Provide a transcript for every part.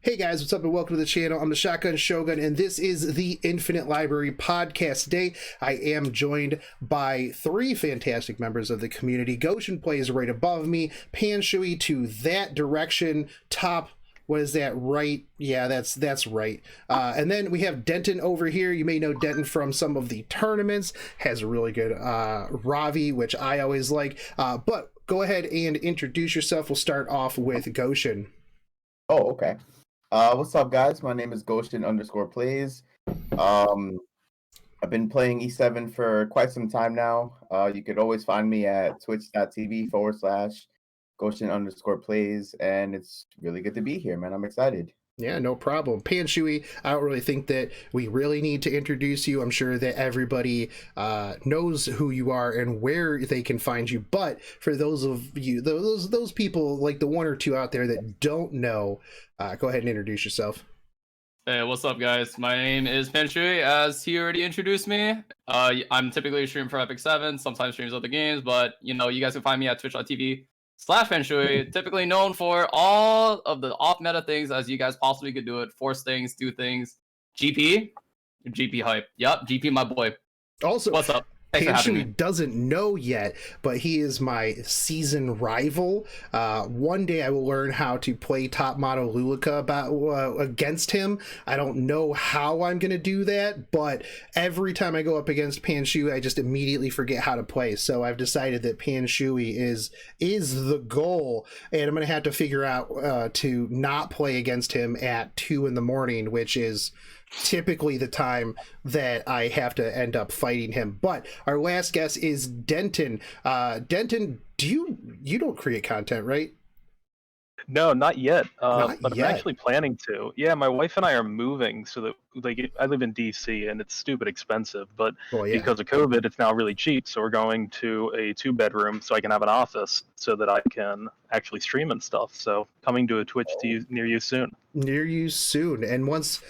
Hey guys, what's up and welcome to the channel. I'm the Shotgun Shogun and this is the Infinite Library podcast. Today I am joined by three fantastic members of the community. Goshen plays right above me, Panshui to that direction, top, what is that, right? Yeah, that's right. And then we have Denton over here. You may know Denton from some of the tournaments, has a really good Ravi, which I always like. But go ahead and introduce yourself. We'll start off with Goshen. Oh, okay. What's up, guys? My name is Goshen_plays. I've been playing E7 for quite some time now. You could always find me at twitch.tv/Goshen_plays, and it's really good to be here, man. I'm excited. Yeah, no problem. Panshui, I don't really think that we really need to introduce you. I'm sure that everybody knows who you are and where they can find you. But for those of you, those people, like the one or two out there that don't know, go ahead and introduce yourself. Hey, what's up, guys? My name is Panshui, as he already introduced me. I'm typically a streamer for Epic 7, sometimes streams other games, but, you guys can find me at twitch.tv/Panshui, typically known for all of the off-meta things as you guys possibly could do it, force things, do things. GP hype. Yep, GP my boy. Also, what's up? Thanks for having me. Panshui doesn't know yet, but he is my season rival. One day I will learn how to play top mono Lulika against him. I don't know how I'm going to do that, but every time I go up against Panshui, I just immediately forget how to play. So I've decided that Panshui is the goal, and I'm going to have to figure out to not play against him at 2 in the morning, which is typically the time that I have to end up fighting him. But our last guest is Denton. Denton, you don't create content, right? No, not yet. Not but yet. I'm actually planning to. Yeah, my wife and I are moving, so that I live in DC and it's stupid expensive, but because of COVID, it's now really cheap. So we're going to a 2-bedroom so I can have an office so that I can actually stream and stuff. So coming to a Twitch near you soon. Near you soon. And once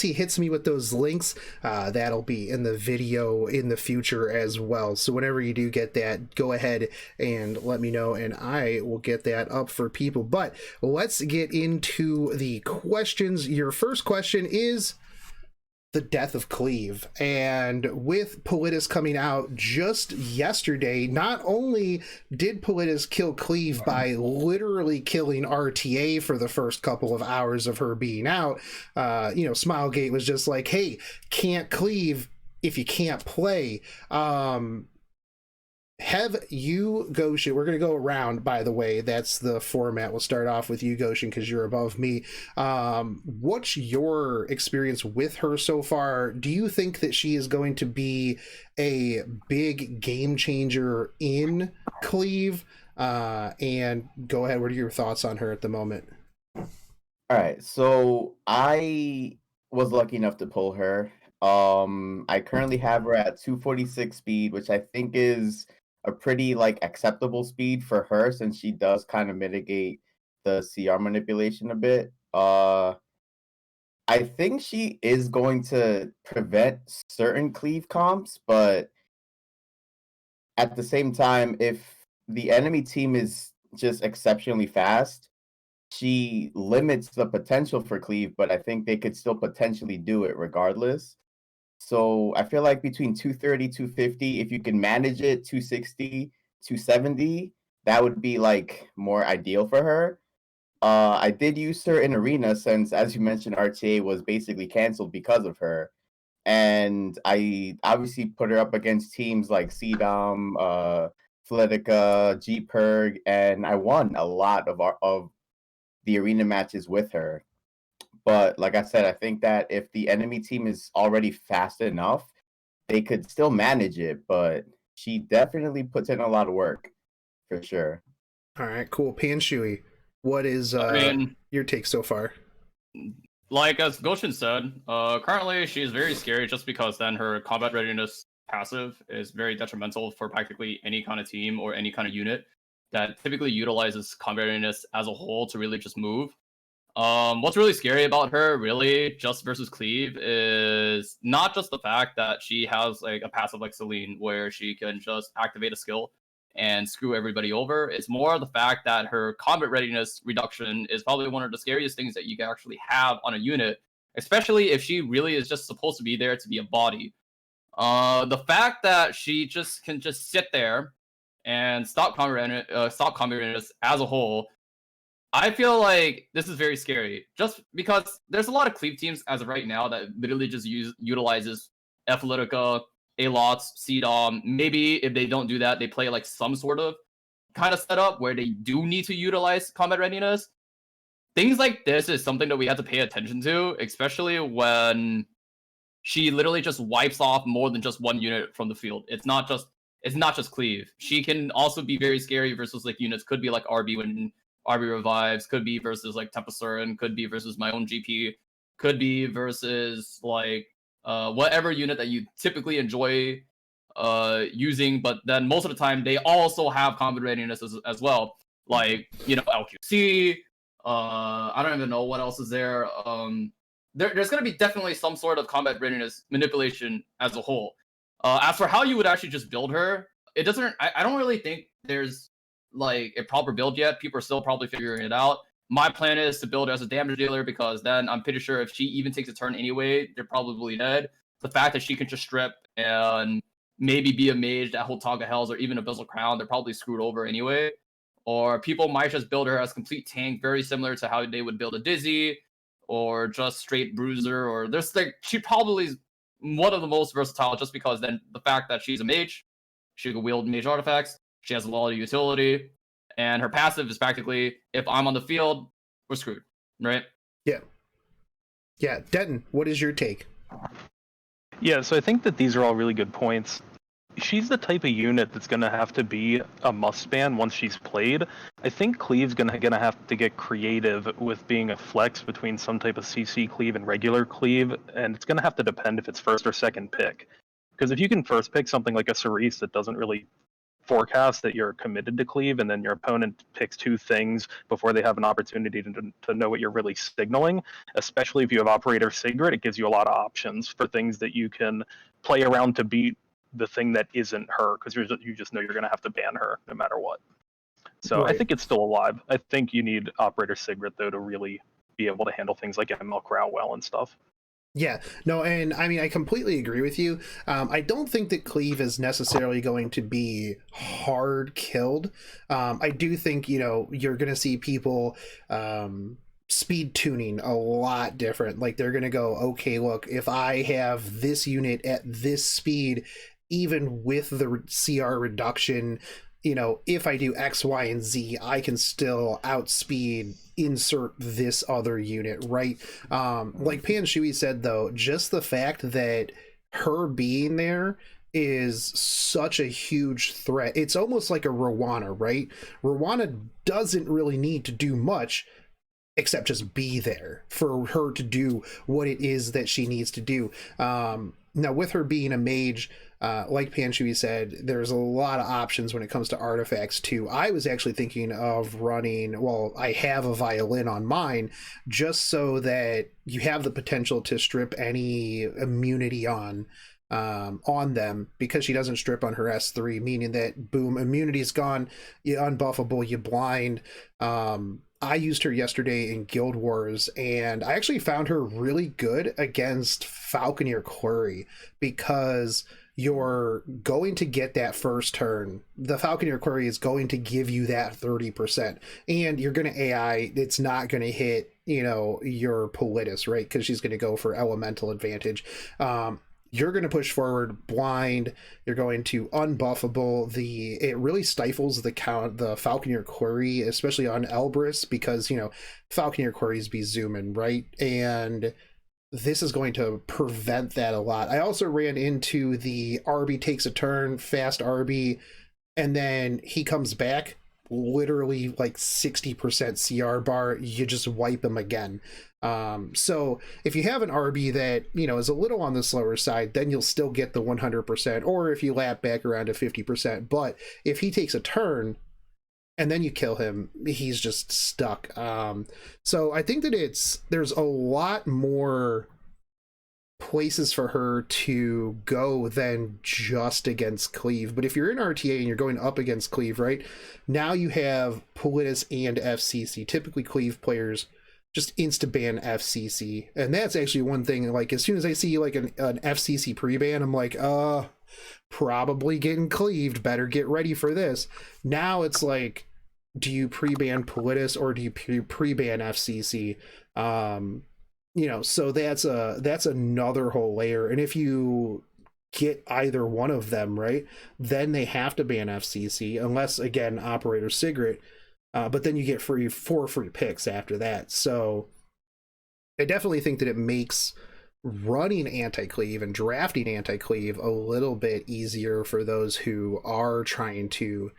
he hits me with those links, that'll be in the video in the future as well. So whenever you do get that, go ahead and let me know and I will get that up for people. But let's get into the questions. Your first question is the death of Cleave, and with Politis coming out just yesterday, not only did Politis kill Cleave by literally killing RTA for the first couple of hours of her being out, Smilegate was just like, hey, can't Cleave if you can't play. Have you, Goshen, we're going to go around, by the way, that's the format. We'll start off with you, Goshen, because you're above me. What's your experience with her so far? Do you think that she is going to be a big game changer in Cleave? And go ahead, what are your thoughts on her at the moment? All right, so I was lucky enough to pull her. I currently have her at 246 speed, which I think is a pretty acceptable speed for her, since she does kind of mitigate the CR manipulation a bit. I think she is going to prevent certain cleave comps, but at the same time, if the enemy team is just exceptionally fast, she limits the potential for cleave, but I think they could still potentially do it regardless. So I feel like between 230, 250, if you can manage it, 260, 270, that would be more ideal for her. I did use her in Arena since, as you mentioned, RTA was basically canceled because of her. And I obviously put her up against teams like CDOM, Fletica, G-Perg, and I won a lot of the Arena matches with her. But like I said, I think that if the enemy team is already fast enough, they could still manage it, but she definitely puts in a lot of work, for sure. All right, cool. Panshui, what is your take so far? Like as Goshen said, currently she's very scary just because then her combat readiness passive is very detrimental for practically any kind of team or any kind of unit that typically utilizes combat readiness as a whole to really just move. What's really scary about her, really, just versus Cleave, is not just the fact that she has a passive like Celine, where she can just activate a skill and screw everybody over. It's more the fact that her combat readiness reduction is probably one of the scariest things that you can actually have on a unit, especially if she really is just supposed to be there to be a body. The fact that she just can just sit there and stop combat readiness as a whole, I feel like this is very scary. Just because there's a lot of cleave teams as of right now that literally just utilizes Athletica, Alots, CDOM. Maybe if they don't do that, they play like some sort of kind of setup where they do need to utilize combat readiness. Things like this is something that we have to pay attention to, especially when she literally just wipes off more than just one unit from the field. It's not just cleave. She can also be very scary versus like units. Could be like RB when RB revives, could be versus like Tempasurin, could be versus my own GP, could be versus like whatever unit that you typically enjoy using, but then most of the time they also have combat readiness as well. Like, LQC, I don't even know what else is there. There's going to be definitely some sort of combat readiness manipulation as a whole. As for how you would actually just build her, it doesn't. I don't really think there's like a proper build yet. People are still probably figuring it out. My plan is to build her as a damage dealer because then I'm pretty sure if she even takes a turn anyway, they're probably dead. The fact that she can just strip and maybe be a mage that hold Tog of Hells or even Abyssal Crown, they're probably screwed over anyway. Or people might just build her as complete tank, very similar to how they would build a Dizzy or just straight Bruiser. Or there's like she probably is one of the most versatile just because then the fact that she's a mage, she can wield mage artifacts, she has a lot of utility, and her passive is practically, if I'm on the field, we're screwed, right? Yeah. Denton, what is your take? Yeah, so I think that these are all really good points. She's the type of unit that's going to have to be a must ban once she's played. I think Cleave's going to have to get creative with being a flex between some type of CC cleave and regular cleave, and it's going to have to depend if it's first or second pick. Because if you can first pick something like a Cerise that doesn't really forecast that you're committed to cleave, and then your opponent picks two things before they have an opportunity to know what you're really signaling, especially if you have Operator Sigrid, it gives you a lot of options for things that you can play around to beat the thing that isn't her, because you just know you're going to have to ban her no matter what. So right. I think it's still alive. I think you need Operator Sigrid, though, to really be able to handle things like ML Crown well and stuff. Yeah, no, and I mean, I completely agree with you. I don't think that Cleave is necessarily going to be hard killed. I do think, you're going to see people speed tuning a lot different. Like they're going to go, okay, look, if I have this unit at this speed, even with the CR reduction, if I do X, Y, and Z, I can still outspeed insert this other unit, right? Like Pan Shui said, though, just the fact that her being there is such a huge threat. It's almost like a Rowana, right? Rowana doesn't really need to do much except just be there for her to do what it is that she needs to do. Now, with her being a mage, like Pan Shui said, there's a lot of options when it comes to artifacts too. I was actually thinking of running, well, I have a violin on mine, just so that you have the potential to strip any immunity on them, because she doesn't strip on her S3, meaning that boom, immunity's gone, you unbuffable, you blind. I used her yesterday in Guild Wars, and I actually found her really good against Falconeer Quarry, because you're going to get that first turn. The Falconeer Quarry is going to give you that 30%, and you're going to AI, it's not going to hit, your Politis, right? Because she's going to go for elemental advantage. You're going to push forward blind. You're going to unbuffable. It really stifles the Falconeer Quarry, especially on Elbrus, because Falconeer Quarries be zooming, right? And this is going to prevent that a lot. I also ran into the RB takes a turn, fast RB, and then he comes back, literally like 60% CR bar. You just wipe him again. So if you have an RB that is a little on the slower side, then you'll still get the 100%, or if you lap back around to 50%. But if he takes a turn and then you kill him, he's just stuck. So I think that there's a lot more places for her to go than just against cleave. But if you're in RTA and you're going up against cleave, right, now you have Politis and FCC. Typically cleave players just insta ban FCC, and that's actually one thing. Like as soon as I see like an FCC pre-ban, I'm like, probably getting cleaved, better get ready for this. Now it's like, do you pre-ban Politis or do you pre-ban FCC? So that's another whole layer. And if you get either one of them, right, then they have to ban FCC, unless again Operator Cigarette. But then you get four free picks after that. So I definitely think that it makes running anti-cleave and drafting anti-cleave a little bit easier for those who are trying to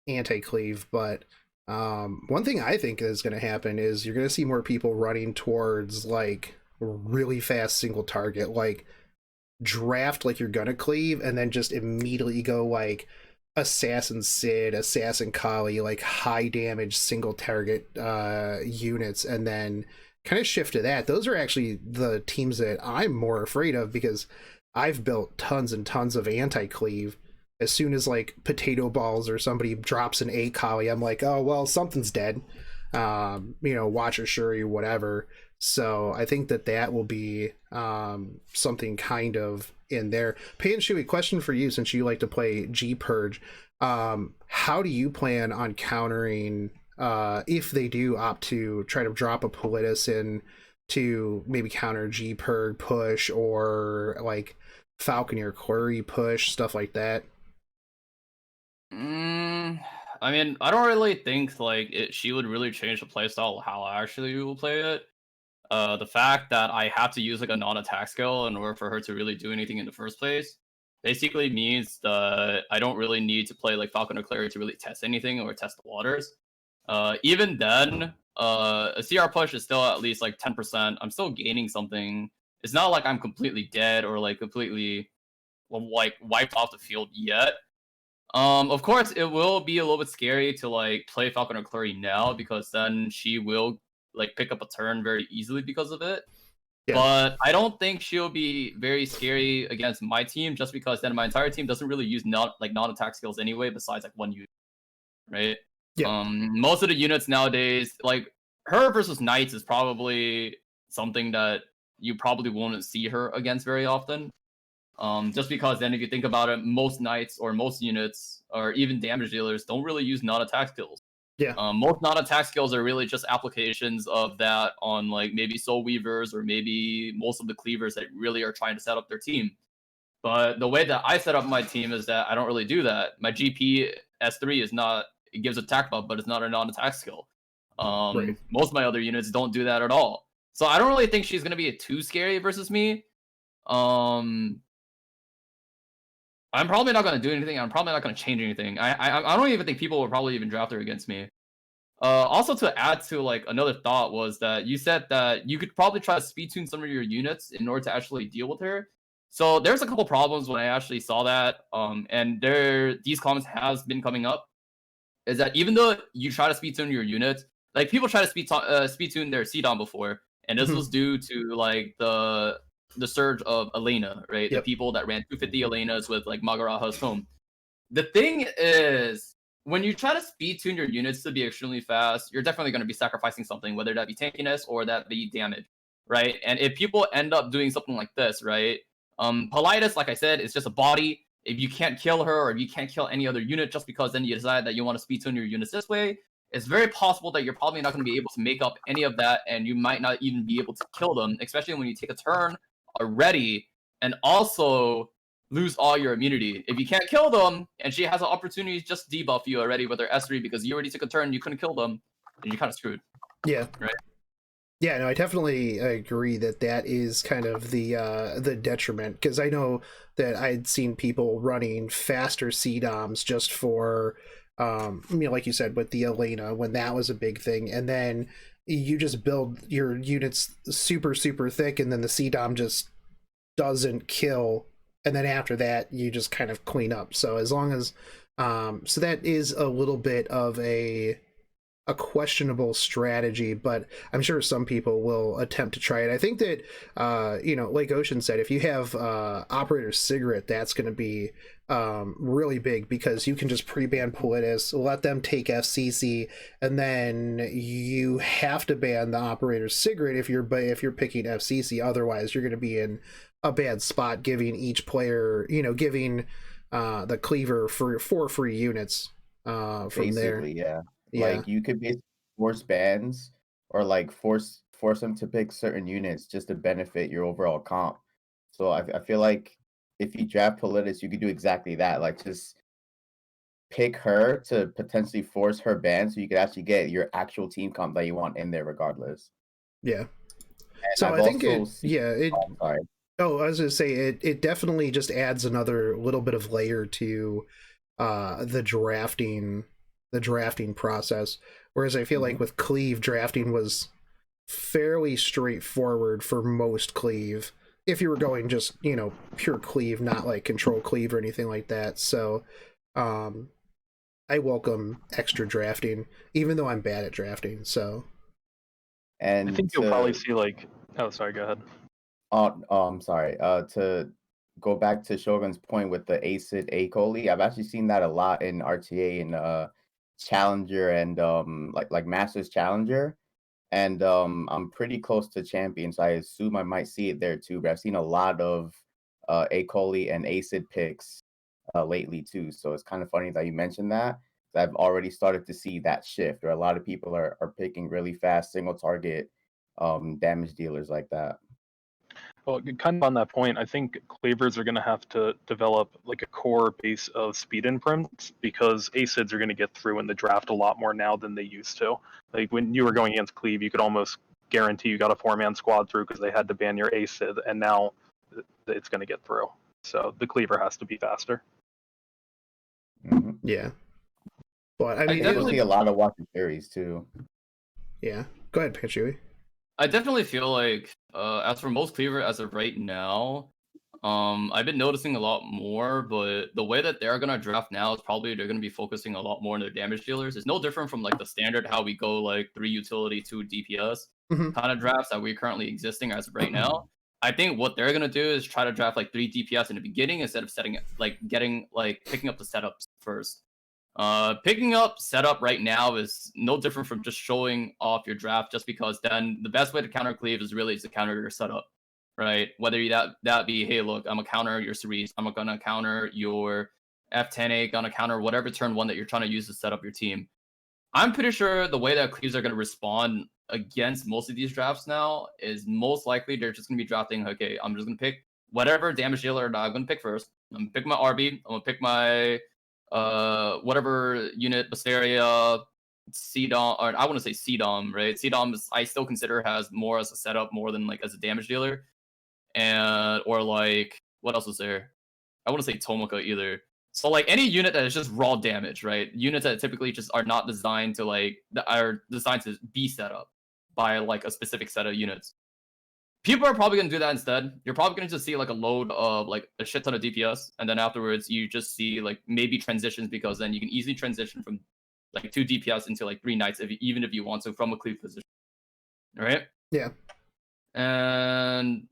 anti-cleave. But one thing I think is going to happen is you're going to see more people running towards like really fast single target, like draft like you're going to cleave and then just immediately go like Assassin Sid, Assassin Kali, like high damage single target units, and then kind of shift to that. Those are actually the teams that I'm more afraid of, because I've built tons and tons of anti-cleave. As soon as like Potato Balls or somebody drops an 8 Kali, I'm like, oh well, something's dead. Watcher Shuri, whatever. So I think that will be something kind of in there. Pei and Shui, question for you, since you like to play G Purge. How do you plan on countering if they do opt to try to drop a Politis in to maybe counter G Purge push or like Falconeer Query push, stuff like that? I mean, I don't really think like she would really change the playstyle how I actually will play it. The fact that I have to use like a non-attack skill in order for her to really do anything in the first place basically means that I don't really need to play like Falcon or Clary to really test anything or test the waters. Even then, a CR push is still at least like 10%. I'm still gaining something. It's not like I'm completely dead or like completely like wiped off the field yet. Of course, it will be a little bit scary to like play Falcon or Clary now, because then she will like pick up a turn very easily because of it. Yeah. But I don't think she'll be very scary against my team, just because then my entire team doesn't really use non-attack skills anyway, besides like one unit, right? Yeah. Most of the units nowadays, like her versus Knights, is probably something that you probably won't see her against very often. Just because then if you think about it, most Knights or most units or even damage dealers don't really use non-attack skills. Yeah. Most non-attack skills are really just applications of that on like maybe Soul Weavers or maybe most of the cleavers that really are trying to set up their team. But the way that I set up my team is that I don't really do that. My GP S3 is not, it gives attack buff, but it's not a non-attack skill. Right. Most of my other units don't do that at all. So I don't really think she's going to be too scary versus me. I'm probably not going to do anything. I'm probably not going to change anything. I don't even think people will probably even draft her against me. Also, to add to like another thought was that you said that you could probably try to speed tune some of your units in order to actually deal with her. So there's a couple problems when I actually saw that. And these comments has been coming up. Is that even though you try to speed tune your units, like people try to speed tune their CDOM before, and this was due to like the surge of Elena, right? Yep. The people that ran 250 Elenas with like Magaraha's home. The thing is, when you try to speed tune your units to be extremely fast, you're definitely going to be sacrificing something, whether that be tankiness or that be damage, right? And if people end up doing something like this, right? Politis, like I said, is just a body. If you can't kill her or if you can't kill any other unit just because then you decide that you want to speed tune your units this way, it's very possible that you're probably not going to be able to make up any of that, and you might not even be able to kill them, especially when you take a turn already and also lose all your immunity. If you can't kill them and she has an opportunity to just debuff you already with her S3 because you already took a turn, you couldn't kill them, and you're kind of screwed. Yeah. Right? Yeah, no, I definitely agree that is kind of the detriment, because I know that I'd seen people running faster CDOMs just for, like you said, with the Elena, when that was a big thing, and then you just build your units super, super thick, and then the CDOM just doesn't kill, and then after that, you just kind of clean up. So as long as, so that is a little bit of a a questionable strategy, but I'm sure some people will attempt to try it. I think that, like Ocean said, if you have Operator Cigarette, that's going to be really big, because you can just pre-ban Politis, let them take FCC, and then you have to ban the Operator Cigarette if you're picking FCC. Otherwise, you're going to be in a bad spot, giving each player, giving the cleaver for 4 free units from there. Yeah. Yeah. Like you could basically force bans or like force them to pick certain units just to benefit your overall comp. So I feel like if you draft Politis, you could do exactly that. Like just pick her to potentially force her ban, so you could actually get your actual team comp that you want in there regardless. Yeah. And so I've I think also sorry. Oh, I was gonna say it definitely just adds another little bit of layer to the drafting process. Whereas I feel like with cleave, drafting was fairly straightforward for most cleave, if you were going just, pure cleave, not like control cleave or anything like that. So I welcome extra drafting, even though I'm bad at drafting. So And I think you'll probably see like, oh, sorry, go ahead. I'm sorry. To go back to Shogun's point with the acid acoli, I've actually seen that a lot in RTA and Challenger and like Masters Challenger, and I'm pretty close to Champion, so I assume I might see it there too. But I've seen a lot of acoli and acid picks lately too. So it's kind of funny that you mentioned that. I've already started to see that shift, where a lot of people are picking really fast single target damage dealers like that. Well, kind of on that point, I think cleavers are going to have to develop like a core base of speed imprints, because acids are going to get through in the draft a lot more now than they used to. Like when you were going against cleave, you could almost guarantee you got a 4-man squad through because they had to ban your acid, and now it's going to get through. So the cleaver has to be faster. Yeah. But I mean, definitely see a lot of watching series too. Yeah. Go ahead, Panchui. I definitely feel like, as for most cleaver as of right now, I've been noticing a lot more, but the way that they're gonna draft now is probably they're gonna be focusing a lot more on their damage dealers. It's no different from like the standard how we go like 3 utility, 2 DPS kind of drafts that we're currently existing as of right now. I think what they're gonna do is try to draft like 3 DPS in the beginning instead of setting it like picking up the setups first. Picking up setup right now is no different from just showing off your draft, just because then the best way to counter cleave is really to counter your setup, right? Whether that be, hey, look, I'm gonna counter your Cerise, I'm gonna counter your F10A, gonna counter whatever turn 1 that you're trying to use to set up your team. I'm pretty sure the way that cleaves are gonna respond against most of these drafts now is most likely they're just gonna be drafting, okay, I'm just gonna pick whatever damage dealer that I'm gonna pick first. I'm gonna pick my RB, I'm gonna pick my whatever unit, Basteria, CDOM, or I want to say CDOM, right? CDOM is, I still consider, has more as a setup more than like as a damage dealer. And, or like, what else is there? I wouldn't say Tomoka either. So like any unit that is just raw damage, right? Units that typically just are not designed to like, that are designed to be set up by like a specific set of units. People are probably going to do that instead. You're probably going to just see like a load of like a shit ton of DPS, and then afterwards you just see like maybe transitions, because then you can easily transition from like 2 DPS into like 3 knights even if you want to from a cleave position. All right? Yeah. And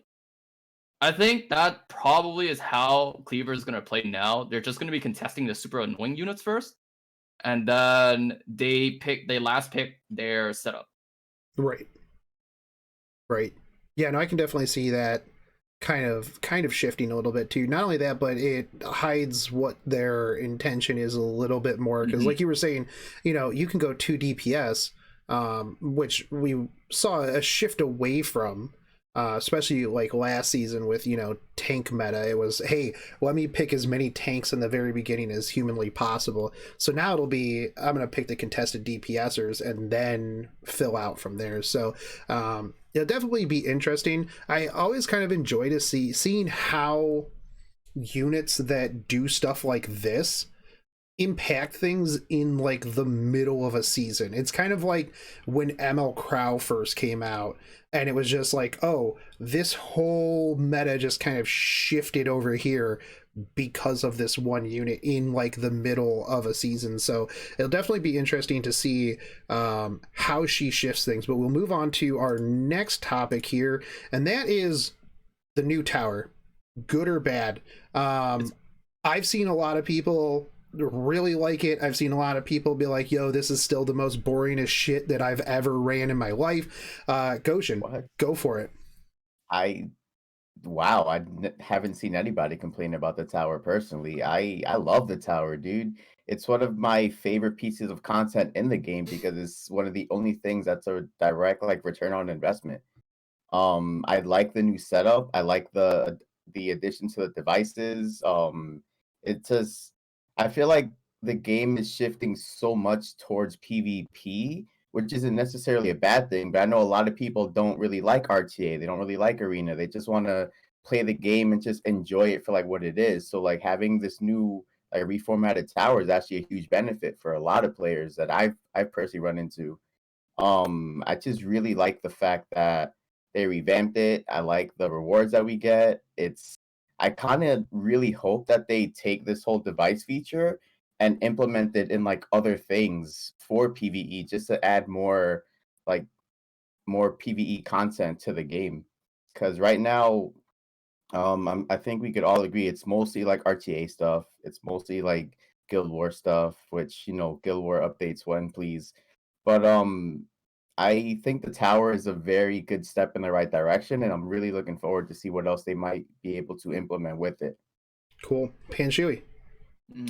I think that probably is how Cleaver is going to play now. They're just going to be contesting the super annoying units first, and then they last pick their setup. Right. Yeah, no, I can definitely see that kind of shifting a little bit too. Not only that, but it hides what their intention is a little bit more, because like you were saying, you can go 2 DPS, which we saw a shift away from, especially like last season with tank meta. It was, hey, let me pick as many tanks in the very beginning as humanly possible. So now it'll be, I'm gonna pick the contested DPSers and then fill out from there. So it'll definitely be interesting. I always kind of enjoy to seeing how units that do stuff like this impact things in like the middle of a season. It's kind of like when ML Crow first came out, and it was just like, oh, this whole meta just kind of shifted over here because of this one unit in like the middle of a season. So it'll definitely be interesting to see how she shifts things. But we'll move on to our next topic here, and that is the new tower, good or bad. I've seen a lot of people really like it. I've seen a lot of people be like, yo, this is still the most boringest shit that I've ever ran in my life. Goshen, go for it. Wow, haven't seen anybody complain about the tower personally. I love the tower, dude. It's one of my favorite pieces of content in the game because it's one of the only things that's a direct like return on investment. I like the new setup. I like the addition to the devices. It just I feel like the game is shifting so much towards PvP, which isn't necessarily a bad thing, but I know a lot of people don't really like RTA. They don't really like Arena. They just want to play the game and just enjoy it for like what it is. So like having this new like reformatted tower is actually a huge benefit for a lot of players that I've personally run into. I just really like the fact that they revamped it. I like the rewards that we get. I kind of really hope that they take this whole device feature and implement it in like other things for PvE just to add more PvE content to the game. Because right now, I think we could all agree it's mostly like RTA stuff. It's mostly like Guild War stuff, which Guild War updates when please. But I think the tower is a very good step in the right direction, and I'm really looking forward to see what else they might be able to implement with it. Cool. Panshui.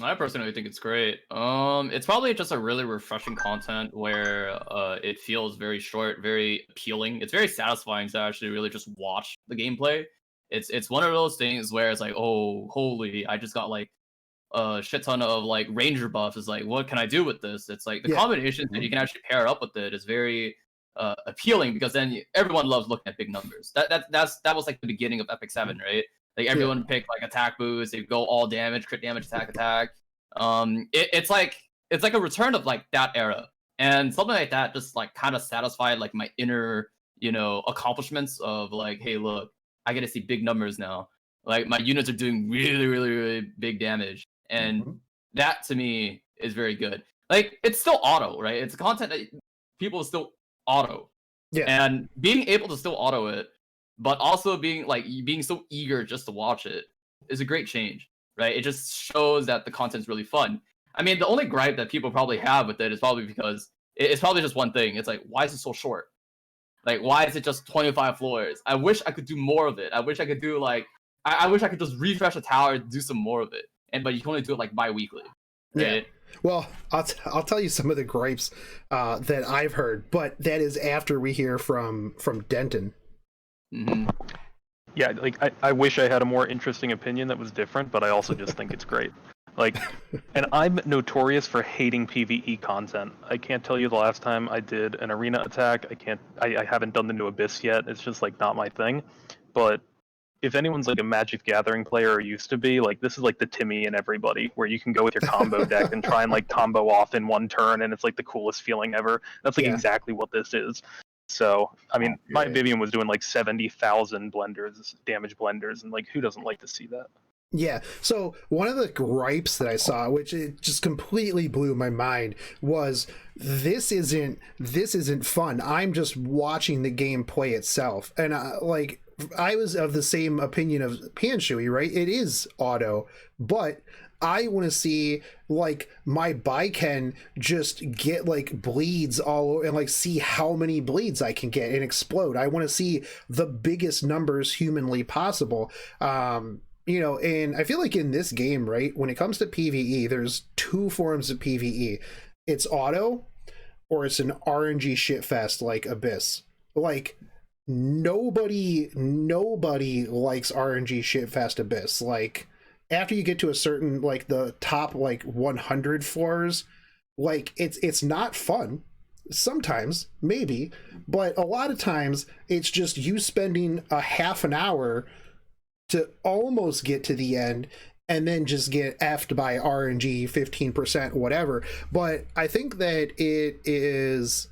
I personally think it's great. It's probably just a really refreshing content where it feels very short, very appealing. It's very satisfying to actually really just watch the gameplay. It's one of those things where it's like, oh, holy, I just got like a shit ton of like ranger buffs. Is like, what can I do with this? It's like the combinations that you can actually pair up with it is very appealing, because then everyone loves looking at big numbers. That was like the beginning of Epic 7, right? Like everyone picked like attack boost, they go all damage, crit damage, attack. It's like a return of like that era, and something like that just like kind of satisfied like my inner accomplishments of like, hey, look, I get to see big numbers now. Like my units are doing really, really, really big damage, and that to me is very good. Like it's still auto, right? It's content that people still auto, and being able to still auto it, but also being so eager just to watch it is a great change, right? It just shows that the content's really fun. I mean, the only gripe that people probably have with it is probably because it's probably just one thing. It's like, why is it so short? Like, why is it just 25 floors? I wish I could do more of it. I wish I could do like, I wish I could just refresh a tower and do some more of it. But you can only do it like bi-weekly, right? Yeah. Well, I'll tell you some of the gripes that I've heard, but that is after we hear from Denton. Mm-hmm. Yeah, like I wish I had a more interesting opinion that was different, but I also just think it's great. Like, and I'm notorious for hating PvE content. I can't tell you the last time I did an arena attack. I haven't done the new Abyss yet. It's just like not my thing. But if anyone's like a Magic Gathering player or used to be, like this is like the Timmy and everybody, where you can go with your combo deck and try and like combo off in one turn, and it's like the coolest feeling ever. That's like exactly what this is. So, I mean, my Vivian was doing like 70,000 damage blenders, and like who doesn't like to see that? Yeah, so one of the gripes that I saw, which it just completely blew my mind, was this isn't fun. I'm just watching the game play itself. And I was of the same opinion of Panshui, right? It is auto, but I want to see like my Baiken just get like bleeds all over and like see how many bleeds I can get and explode. I want to see the biggest numbers humanly possible. And I feel like in this game, right, when it comes to PvE, there's two forms of PvE. It's auto, or it's an RNG shitfest like Abyss. Like nobody likes RNG shitfest Abyss. Like after you get to a certain like the top like 100 floors, like it's not fun. Sometimes maybe, but a lot of times it's just you spending a half an hour to almost get to the end and then just get effed by RNG 15%, whatever. But I think that it is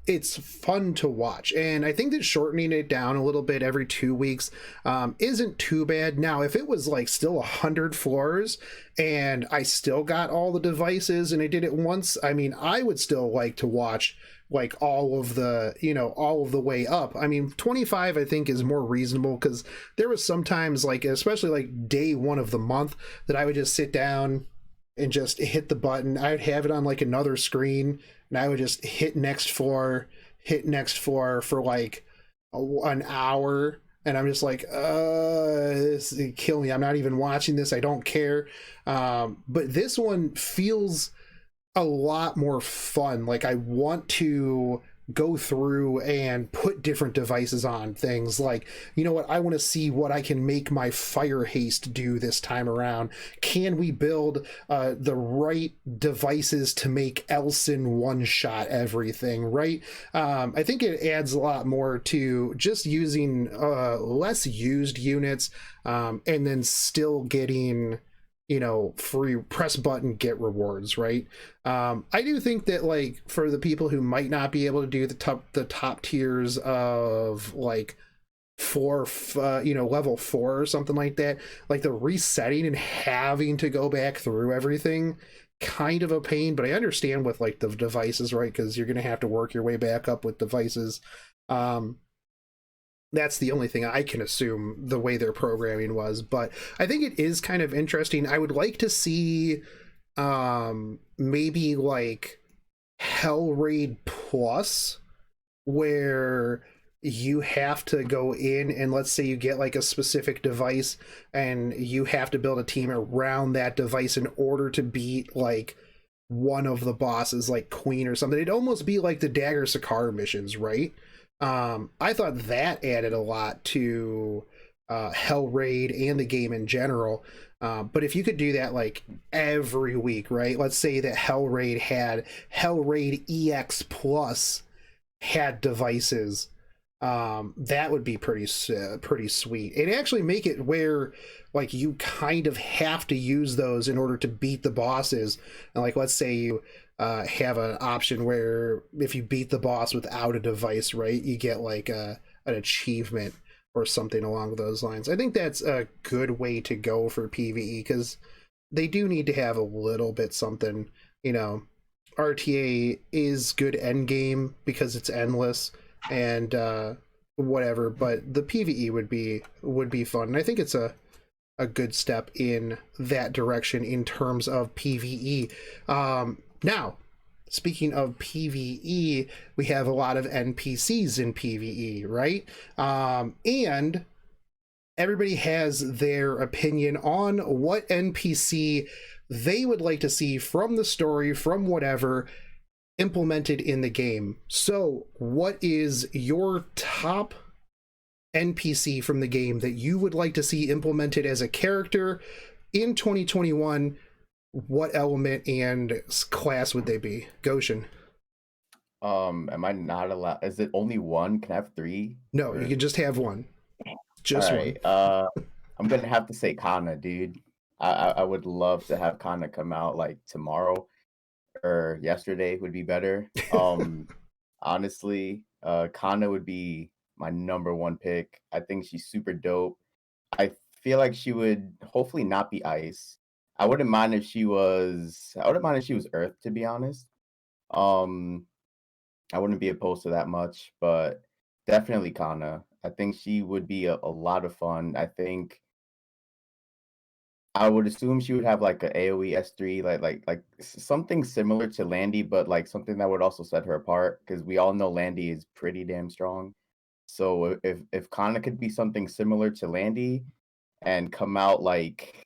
it's fun to watch, and I think that shortening it down a little bit every 2 weeks isn't too bad. Now, if it was like still 100 floors and I still got all the devices and I did it once, I mean, I would still like to watch like all of the, you know, all of the way up. I mean, 25 I think is more reasonable, because there was sometimes, like especially like day one of the month, that I would just sit down and just hit the button. I'd have it on like another screen, and I would just hit next floor for like an hour, and I'm just like, this is killing me. I'm not even watching this. I don't care. But this one feels a lot more fun. Like, I want to go through and put different devices on things. Like, you know what, I want to see what I can make my fire haste do this time around. Can we build the right devices to make Elson one-shot everything, right? I think it adds a lot more to just using less used units, and then still getting, you know, free press button, get rewards, right? I do think that, like, for the people who might not be able to do the top tiers of like level 4 or something like that, like the resetting and having to go back through everything, kind of a pain. But I understand with like the devices, right? Because you're gonna have to work your way back up with devices. That's the only thing I can assume the way their programming was. But I think it is kind of interesting. I would like to see maybe like Hell Raid Plus, where you have to go in and, let's say you get like a specific device and you have to build a team around that device in order to beat like one of the bosses, like Queen or something. It'd almost be like the Dagger Sakar missions, right? I thought that added a lot to Hell Raid and the game in general. But if you could do that like every week, right? Let's say that Hell Raid EX Plus had devices. That would be pretty sweet. And actually make it where like you kind of have to use those in order to beat the bosses. And like, let's say you have an option where if you beat the boss without a device, right, you get like an achievement or something along those lines. I think that's a good way to go for PvE, because they do need to have a little bit something, you know. RTA is good end game because it's endless and whatever, but the PvE would be fun. And I think it's a good step in that direction in terms of PvE. Now, speaking of PvE, we have a lot of NPCs in PvE, right? And everybody has their opinion on what NPC they would like to see from the story, from whatever, implemented in the game. So, what is your top NPC from the game that you would like to see implemented as a character in 2021? What element and class would they be? Goshen. Am I not allowed? Is it only one? Can I have 3? No, you can just have one. Just one. I'm gonna have to say Kana, dude. I would love to have Kana come out like tomorrow or yesterday would be better. Honestly, Kana would be my #1 pick. I think she's super dope. I feel like she would hopefully not be ice. I wouldn't mind if she was Earth, to be honest. I wouldn't be opposed to that much, but definitely Kana. I think she would be a lot of fun. I think I would assume she would have like a AoE S3, like something similar to Landy, but like something that would also set her apart, because we all know Landy is pretty damn strong. So if Kana could be something similar to Landy and come out like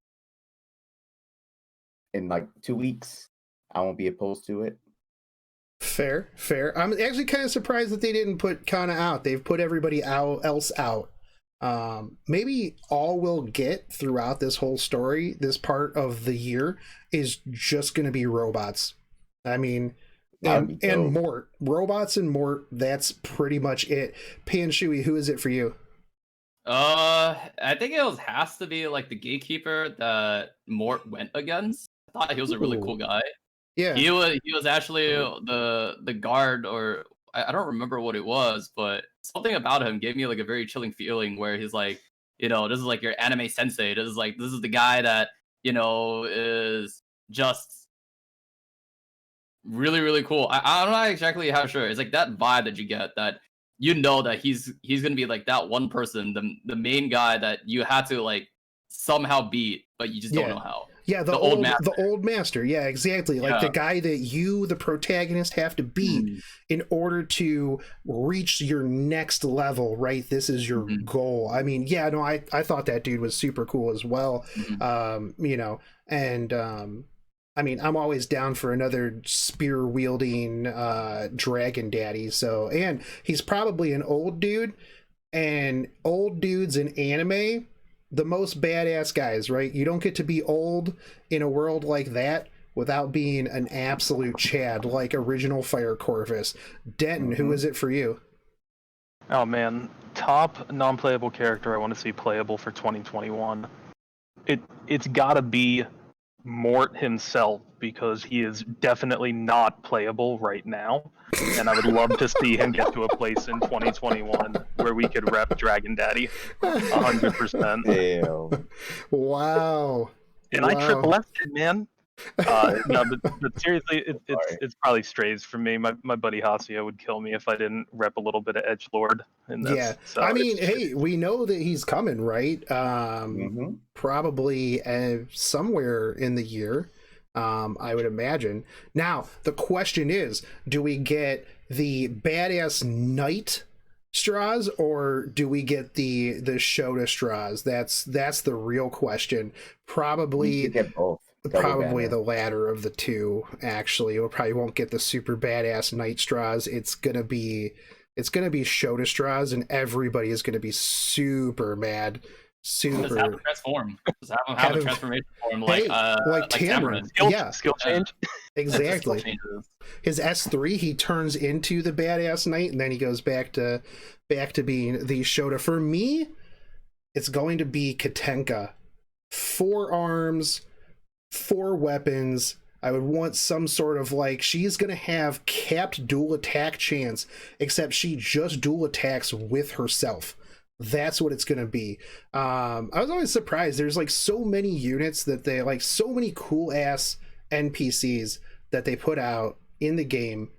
in like 2 weeks, I won't be opposed to it. Fair. I'm actually kind of surprised that they didn't put Kana out. They've put everybody else out. Maybe all we'll get throughout this whole story, this part of the year, is just going to be robots. I mean, and Mort. Robots and Mort, that's pretty much it. Panshui, who is it for you? I think it has to be like the gatekeeper that Mort went against. I thought he was a really cool guy. Yeah, he was actually the guard, or I don't remember what it was, but something about him gave me like a very chilling feeling where he's like, this is like your anime sensei. This is the guy that, is just really, really cool. I'm not exactly how sure. It's like that vibe that you get that that he's gonna be like that one person, the main guy that you had to like somehow beat, but you just don't know how. Yeah, the old master. Yeah, exactly. Like the guy that you, the protagonist, have to beat in order to reach your next level, right? This is your goal. I mean, yeah, no, I thought that dude was super cool as well. I mean, I'm always down for another spear wielding dragon daddy. So, and he's probably an old dude, and old dudes in anime, the most badass guys, right? You don't get to be old in a world like that without being an absolute Chad, like original Fire Corvus. Denton, who is it for you? Oh man, top non-playable character I want to see playable for 2021. It's gotta be Mort himself, because he is definitely not playable right now, and I would love to see him get to a place in 2021 where we could rep Dragon Daddy 100%. Damn. Wow. And I triple F it, man. No, but seriously, it's probably strays for me. My buddy Hasio would kill me if I didn't rep a little bit of edgelord in this. Yeah, so I mean, hey, we know that he's coming, right? Probably somewhere in the year, I would imagine. Now, the question is, do we get the badass knight straws, or do we get the Shota straws? That's the real question. Probably get both. Probably the latter of the two, actually. We probably won't get the super badass night straws. It's gonna be Shota straws, and everybody is gonna be super mad. Super. Just have him transform. Just have a transformation form like Tamron. Skill change. Exactly. His S3, he turns into the badass knight, and then he goes back to being the Shota. For me, it's going to be Katenka. 4 arms, 4 weapons. I would want some sort of like, she's gonna have capped dual attack chance, except she just dual attacks with herself. That's what it's gonna be. I was always surprised. There's like so many units that they like, so many cool ass NPCs that they put out in the game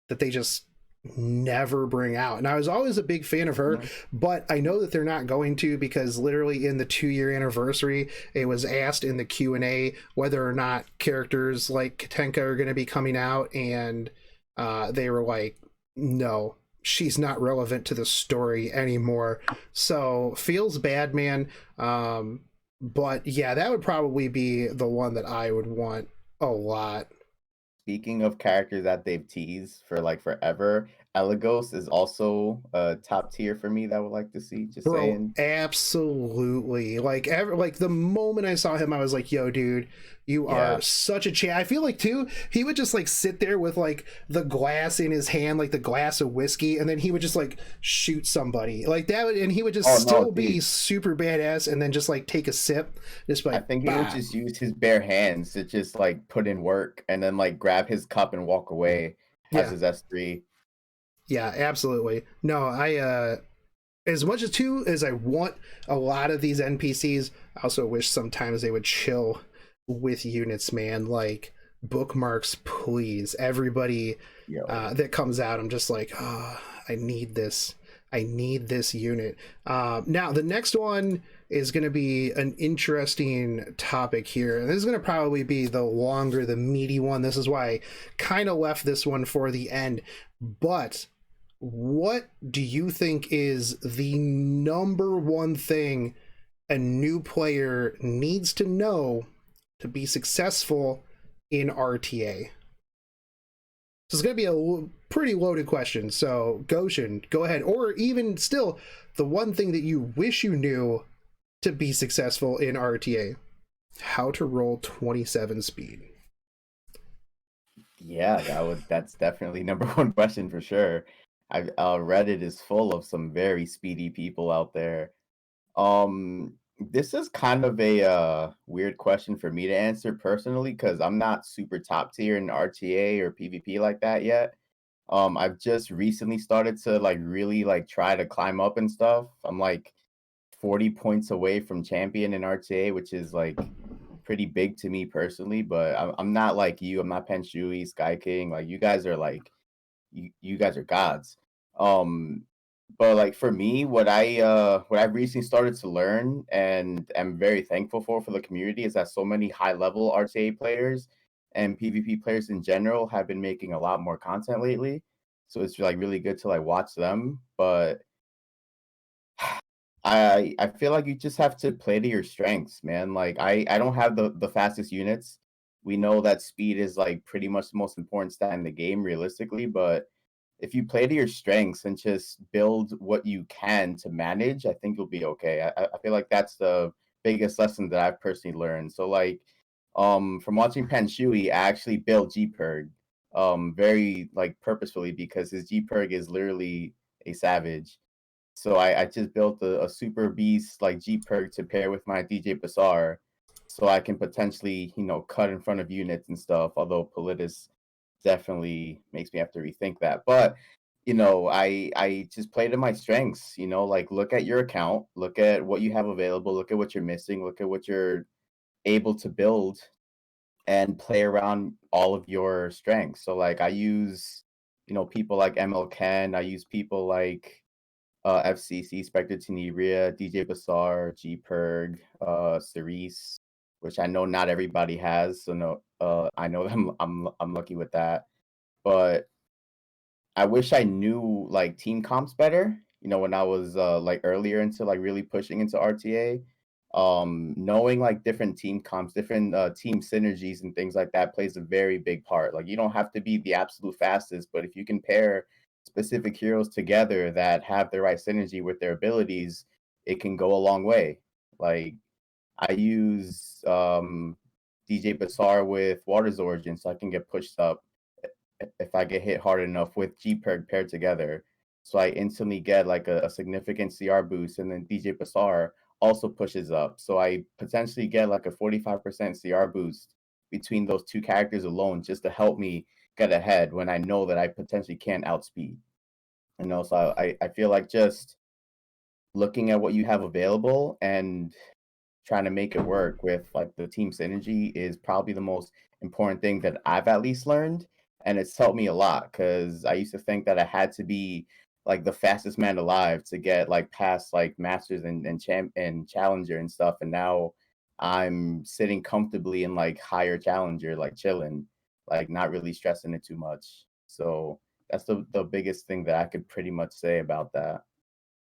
that they just never bring out. And I was always a big fan of her, but I know that they're not going to, because literally in the 2-year anniversary, it was asked in the Q&A whether or not characters like Katenka are going to be coming out, and they were like, no, she's not relevant to the story anymore. So feels bad, man. But yeah, that would probably be the one that I would want a lot. Speaking of characters that they've teased for like forever, Elagos is also a top tier for me that I would like to see. Just saying. Absolutely. Like the moment I saw him, I was like, yo, dude, you are such a I feel like too, he would just like sit there with like the glass in his hand, like the glass of whiskey, and then he would just like shoot somebody like that, and he would just be super badass, and then just like take a sip, just like, I think he would just use his bare hands to just like put in work, and then like grab his cup and walk away as his S3. Yeah, absolutely. No, I as much as I want a lot of these NPCs, I also wish sometimes they would chill with units, man. Like bookmarks, please. Everybody that comes out, I'm just like, oh, I need this unit. Now the next one is going to be an interesting topic here, and this is going to probably be the longer, the meaty one. This is why I kind of left this one for the end. But what do you think is the number one thing a new player needs to know to be successful in RTA? So it's going to be a pretty loaded question. So Goshen, go ahead. Or even still, the one thing that you wish you knew to be successful in RTA. How to roll 27 speed. Yeah, that's definitely number one question for sure. Reddit is full of some very speedy people out there. This is kind of a weird question for me to answer personally, because I'm not super top tier in RTA or PvP like that yet. I've just recently started to like really like try to climb up and stuff. I'm like 40 points away from champion in RTA, which is like pretty big to me personally, but I'm not like you. I'm not Penshui, Sky King. Like you guys are like you guys are gods. But like for me, what I've recently started to learn and am very thankful for the community is that so many high level RTA players and PvP players in general have been making a lot more content lately. So it's like really good to like watch them. But I feel like you just have to play to your strengths, man. Like I don't have the fastest units. We know that speed is like pretty much the most important stat in the game realistically, but if you play to your strengths and just build what you can to manage, I think you'll be okay. I feel like that's the biggest lesson that I've personally learned. So like from watching Panshui, I actually built G-Perg very like purposefully because his G-Perg is literally a savage. So I just built a super beast like G-Perk to pair with my DJ Bazaar so I can potentially, cut in front of units and stuff, although Politis definitely makes me have to rethink that. But, I just play to my strengths, like look at your account, look at what you have available, look at what you're missing, look at what you're able to build and play around all of your strengths. So like I use, people like ML Ken, I use people like FCC, Spectre Tenebria, DJ Bazaar, G-Perg, Cerise, which I know not everybody has. So no, I know I'm lucky with that. But I wish I knew like team comps better. When I was like earlier into like really pushing into RTA, knowing like different team comps, different team synergies and things like that plays a very big part. Like you don't have to be the absolute fastest, but if you can pair specific heroes together that have the right synergy with their abilities, it can go a long way. Like I use DJ Bazaar with Water's Origin so I can get pushed up if I get hit hard enough with G-Perk paired together. So I instantly get like a significant CR boost, and then DJ Bazaar also pushes up. So I potentially get like a 45% CR boost between those two characters alone just to help me get ahead when I know that I potentially can't outspeed. So I feel like just looking at what you have available and trying to make it work with like the team synergy is probably the most important thing that I've at least learned. And it's helped me a lot because I used to think that I had to be like the fastest man alive to get like past like masters and challenger and stuff. And now I'm sitting comfortably in like higher challenger, like chilling, like not really stressing it too much. So that's the biggest thing that I could pretty much say about that.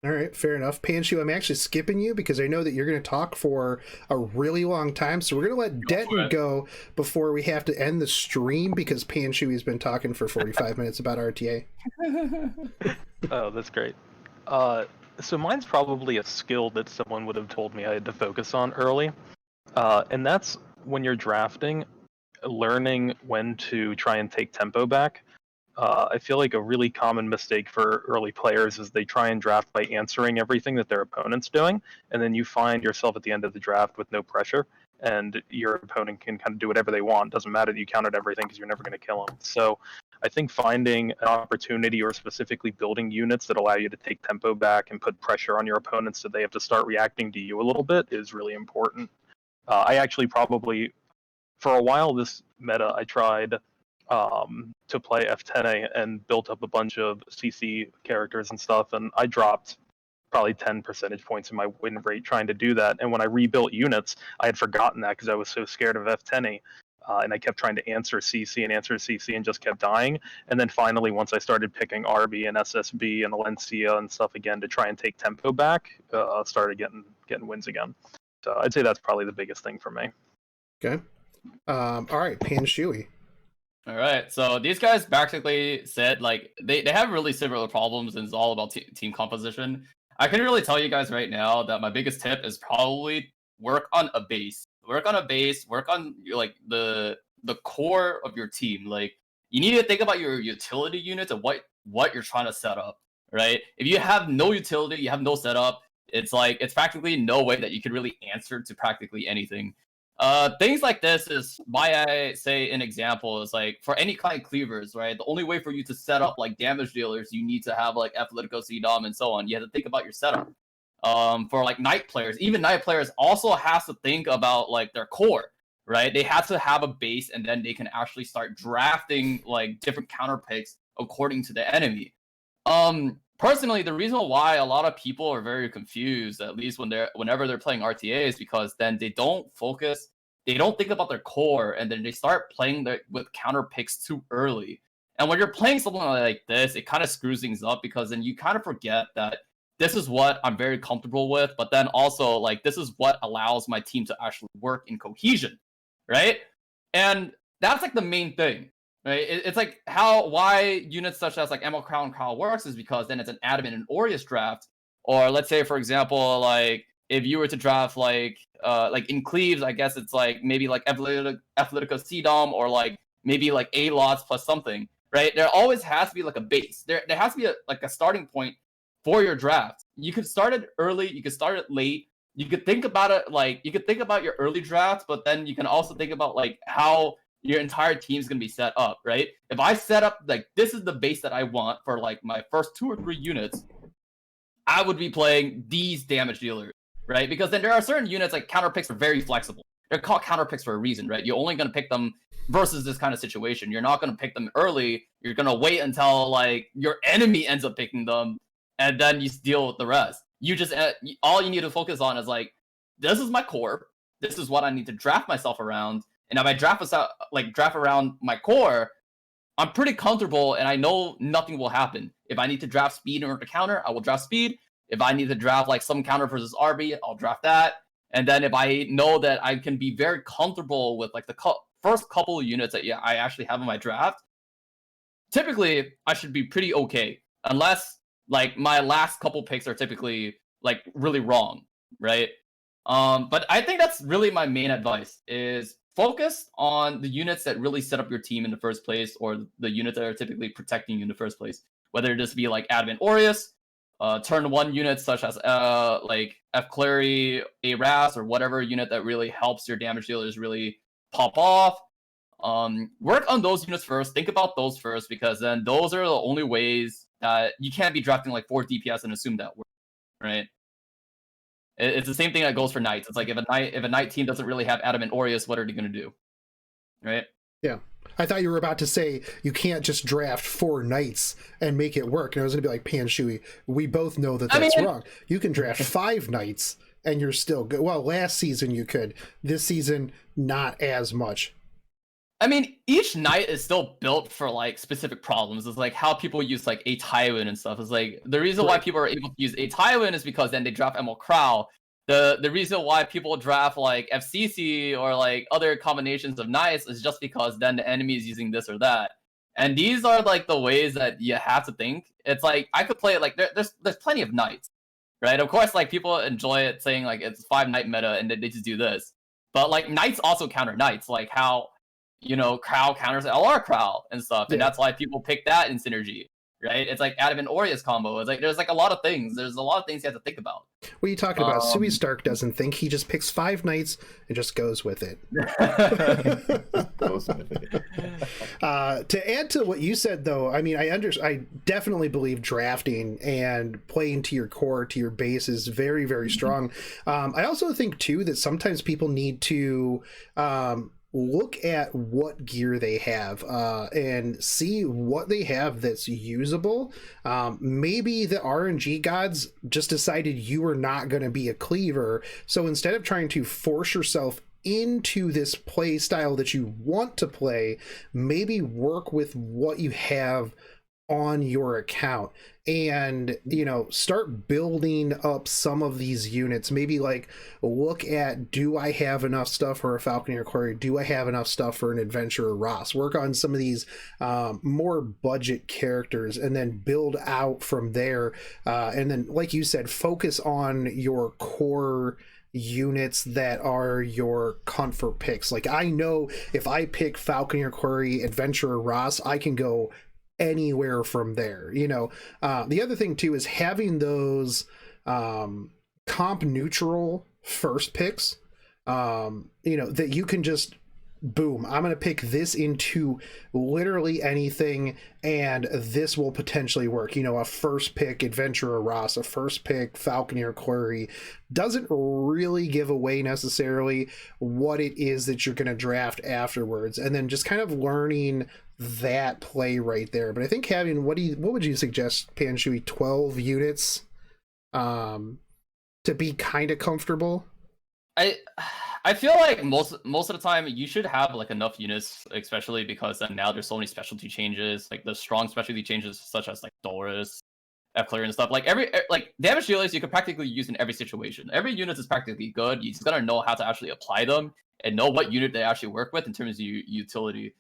All right, fair enough. Panshu, I'm actually skipping you because I know that you're going to talk for a really long time. So we're going to let Denton go before we have to end the stream because Panshu has been talking for 45 minutes about RTA. Oh, that's great. So mine's probably a skill that someone would have told me I had to focus on early. And that's when you're drafting, learning when to try and take tempo back. I feel like a really common mistake for early players is they try and draft by answering everything that their opponent's doing, and then you find yourself at the end of the draft with no pressure, and your opponent can kind of do whatever they want. Doesn't matter that you countered everything because you're never going to kill them. So I think finding an opportunity or specifically building units that allow you to take tempo back and put pressure on your opponents so they have to start reacting to you a little bit is really important. I actually probably, for a while this meta, I tried to play F10A and built up a bunch of CC characters and stuff, and I dropped probably 10 percentage points in my win rate trying to do that. And when I rebuilt units, I had forgotten that because I was so scared of F10A. And I kept trying to answer CC and just kept dying. And then finally, once I started picking RB and SSB and Alencia and stuff again to try and take tempo back, started getting wins again. So I'd say that's probably the biggest thing for me. Okay. All right, Panshui. All right, so these guys basically said like they have really similar problems, and it's all about team composition. I can really tell you guys right now that my biggest tip is probably work on a base. Work on a base. Work on like the core of your team. Like you need to think about your utility units and what you're trying to set up. Right? If you have no utility, you have no setup. It's practically no way that you could really answer to practically anything. Things like this is why I say an example is like for any kind of cleavers, right? The only way for you to set up like damage dealers, you need to have like Athletico CDOM and so on. You have to think about your setup. For like knight players, even knight players also has to think about like their core, right? They have to have a base, and then they can actually start drafting like different counter picks according to the enemy. Personally, the reason why a lot of people are very confused, at least whenever they're playing RTA, is because then they don't focus, they don't think about their core, and then they start playing with counter picks too early. And when you're playing something like this, it kind of screws things up, because then you kind of forget that this is what I'm very comfortable with, but then also like this is what allows my team to actually work in cohesion, right? And that's like the main thing. Right? It's like why units such as like Emerald Crown works is because then it's an Adamant and Aureus draft. Or let's say, for example, like if you were to draft like in cleaves, I guess it's like maybe like Athletico CDOM, or like maybe like A lots plus something, right? There always has to be like a base. There has to be a starting point for your draft. You could start it early, you could start it late. You could think about it like you could think about your early drafts, but then you can also think about like how your entire team is going to be set up, right? If I set up like this is the base that I want for like my first 2 or 3 units, I would be playing these damage dealers, right? Because then there are certain units like counter picks are very flexible. They're called counter picks for a reason, right? You're only going to pick them versus this kind of situation. You're not going to pick them early. You're going to wait until like your enemy ends up picking them, and then you deal with the rest. You just all you need to focus on is like, this is my core. This is what I need to draft myself around. And if I draft around my core, I'm pretty comfortable, and I know nothing will happen. If I need to draft speed in order to counter, I will draft speed. If I need to draft like some counter versus RB, I'll draft that. And then if I know that I can be very comfortable with like the first couple of units that I actually have in my draft, typically I should be pretty okay, unless like my last couple picks are typically like really wrong, right? But I think that's really my main advice is focus on the units that really set up your team in the first place, or the units that are typically protecting you in the first place. Whether it just be like Adamant Aureus, turn 1 units such as like F Clary, A Ras, or whatever unit that really helps your damage dealers really pop off. Work on those units first. Think about those first, because then those are the only ways that you can't be drafting like 4 DPS and assume that works, right? It's the same thing that goes for knights. It's like if a knight team doesn't really have Adamant Aureus, what are they going to do, right? Yeah, I thought you were about to say you can't just draft 4 knights and make it work. And I was going to be like, Pan Shui, we both know that that's wrong. You can draft 5 knights and you're still good. Well, last season you could. This season, not as much. I mean, each knight is still built for like specific problems. It's like how people use like a Tywin and stuff. It's like the reason why people are able to use a Tywin is because then they draft Emerald Crow. The reason why people draft like FCC or like other combinations of knights is just because then the enemy is using this or that. And these are like the ways that you have to think. It's like I could play it like there's plenty of knights, right? Of course, like people enjoy it saying like it's 5 knight meta and they just do this. But like knights also counter knights, like how Crow counters LR Crow and stuff, and that's why people pick that in synergy, right? It's like Adamant Aureus combo. It's like there's like a lot of things. There's a lot of things you have to think about. What are you talking about? Sui Stark doesn't think. He just picks 5 knights and just goes with it. To add to what you said, though, I mean, I definitely believe drafting and playing to your core, to your base is very, very strong. I also think, too, that sometimes people need to look at what gear they have and see what they have that's usable. Maybe the RNG gods just decided you are not going to be a cleaver, so instead of trying to force yourself into this play style that you want to play, maybe work with what you have on your account and start building up some of these units. Maybe like look at, do I have enough stuff for a Falconeer Quarry? Do I have enough stuff for an Adventurer Ross? Work on some of these more budget characters and then build out from there, and then like you said, focus on your core units that are your comfort picks. Like I know if I pick Falconeer Quarry, Adventurer Ross, I can go anywhere from there. The other thing too is having those comp neutral first picks that you can just boom, I'm going to pick this into literally anything, and this will potentially work. A first pick Adventurer Ross, a first pick Falconeer Query doesn't really give away necessarily what it is that you're going to draft afterwards, and then just kind of learning that play right there. But I think having, what would you suggest, Panshui, 12 units to be kind of comfortable? I feel like most of the time you should have like enough units, especially because now there's so many specialty changes, like the strong specialty changes such as like Doris, F-Clear and stuff. Like damage dealers you can practically use in every situation. Every unit is practically good. You just gotta know how to actually apply them and know what unit they actually work with in terms of utility.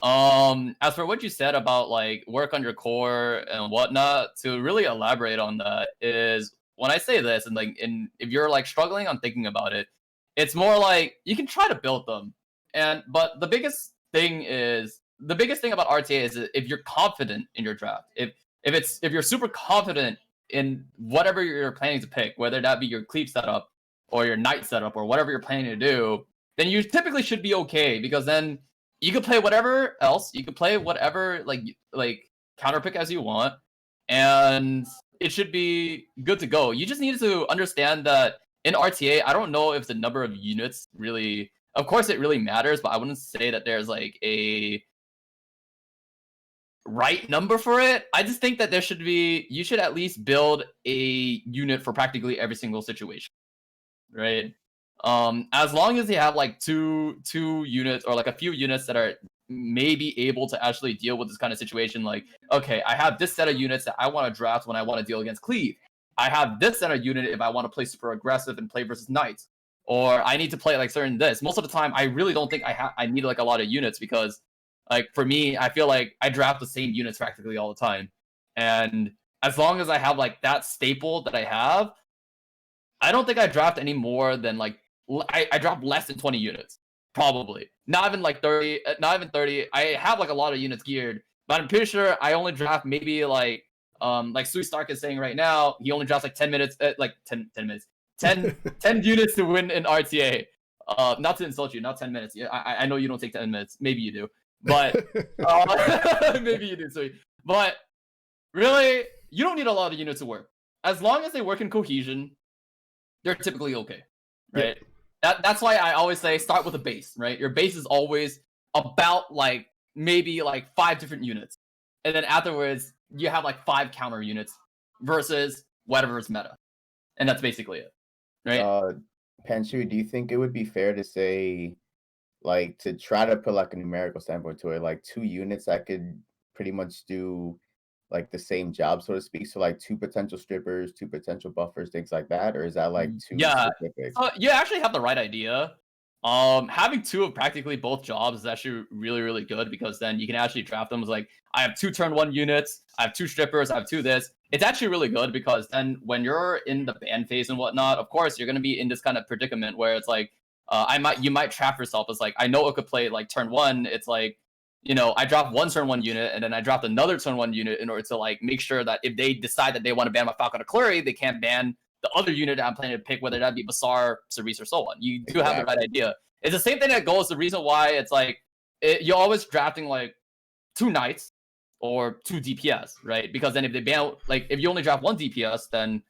As for what you said about like work on your core and whatnot, to really elaborate on that is when I say this, and if you're like struggling on thinking about it, it's more like you can try to build them, but the biggest thing about RTA is if you're confident in your draft, if you're super confident in whatever you're planning to pick, whether that be your cleave setup or your knight setup or whatever you're planning to do, then you typically should be okay, because then you can play whatever else, you can play whatever like counter pick as you want, and it should be good to go. You just need to understand that in RTA, I don't know if the number of units really, of course it really matters, but I wouldn't say that there's like a right number for it. I just think that you should at least build a unit for practically every single situation, right? As long as you have like two units or like a few units that are maybe able to actually deal with this kind of situation, like, okay, I have this set of units that I want to draft when I want to deal against cleave. I have this center unit if I want to play super aggressive and play versus knights, or I need to play like certain this. Most of the time, I really don't think I need like a lot of units, because like for me, I feel like I draft the same units practically all the time, and as long as I have like that staple that I have, I don't think I draft any more than like I draft less than 20 units, probably not even like 30, not even 30. I have like a lot of units geared, but I'm pretty sure I only draft maybe like Sui Stark is saying right now, he only drafts like 10 minutes, 10 minutes, 10 units to win in RTA. Not to insult you, not 10 minutes. Yeah, I know you don't take 10 minutes. Maybe you do, but maybe you do, Sui. But really, you don't need a lot of units to work. As long as they work in cohesion, they're typically okay, right? Yeah. That's why I always say start with a base, right? Your base is always about like maybe like 5 different units, and then afterwards you have like 5 counter units versus whatever's meta, and that's basically it, right? Panshu, do you think it would be fair to say, like, to try to put like a numerical standpoint to it, like 2 units that could pretty much do like the same job, so to speak? So like 2 potential strippers, 2 potential buffers, things like that, or is that like too specific? You actually have the right idea. Having 2 of practically both jobs is actually really, really good, because then you can actually draft them as like, I have 2 turn 1 units, I have 2 strippers, I have 2 this. It's actually really good, because then when you're in the ban phase and whatnot, of course you're going to be in this kind of predicament where it's like, you might trap yourself as like, I know it could play like turn 1. It's like, I drop 1 turn 1 unit, and then I dropped another turn 1 unit in order to like make sure that if they decide that they want to ban my Falcon or Clary, they can't ban the other unit that I'm planning to pick, whether that be Basar, Cerise, or so on. You do have the right idea. It's the same thing that goes. The reason why it's like you're always drafting like 2 knights or 2 DPS, right? Because then if they ban, like if you only draft 1 DPS, then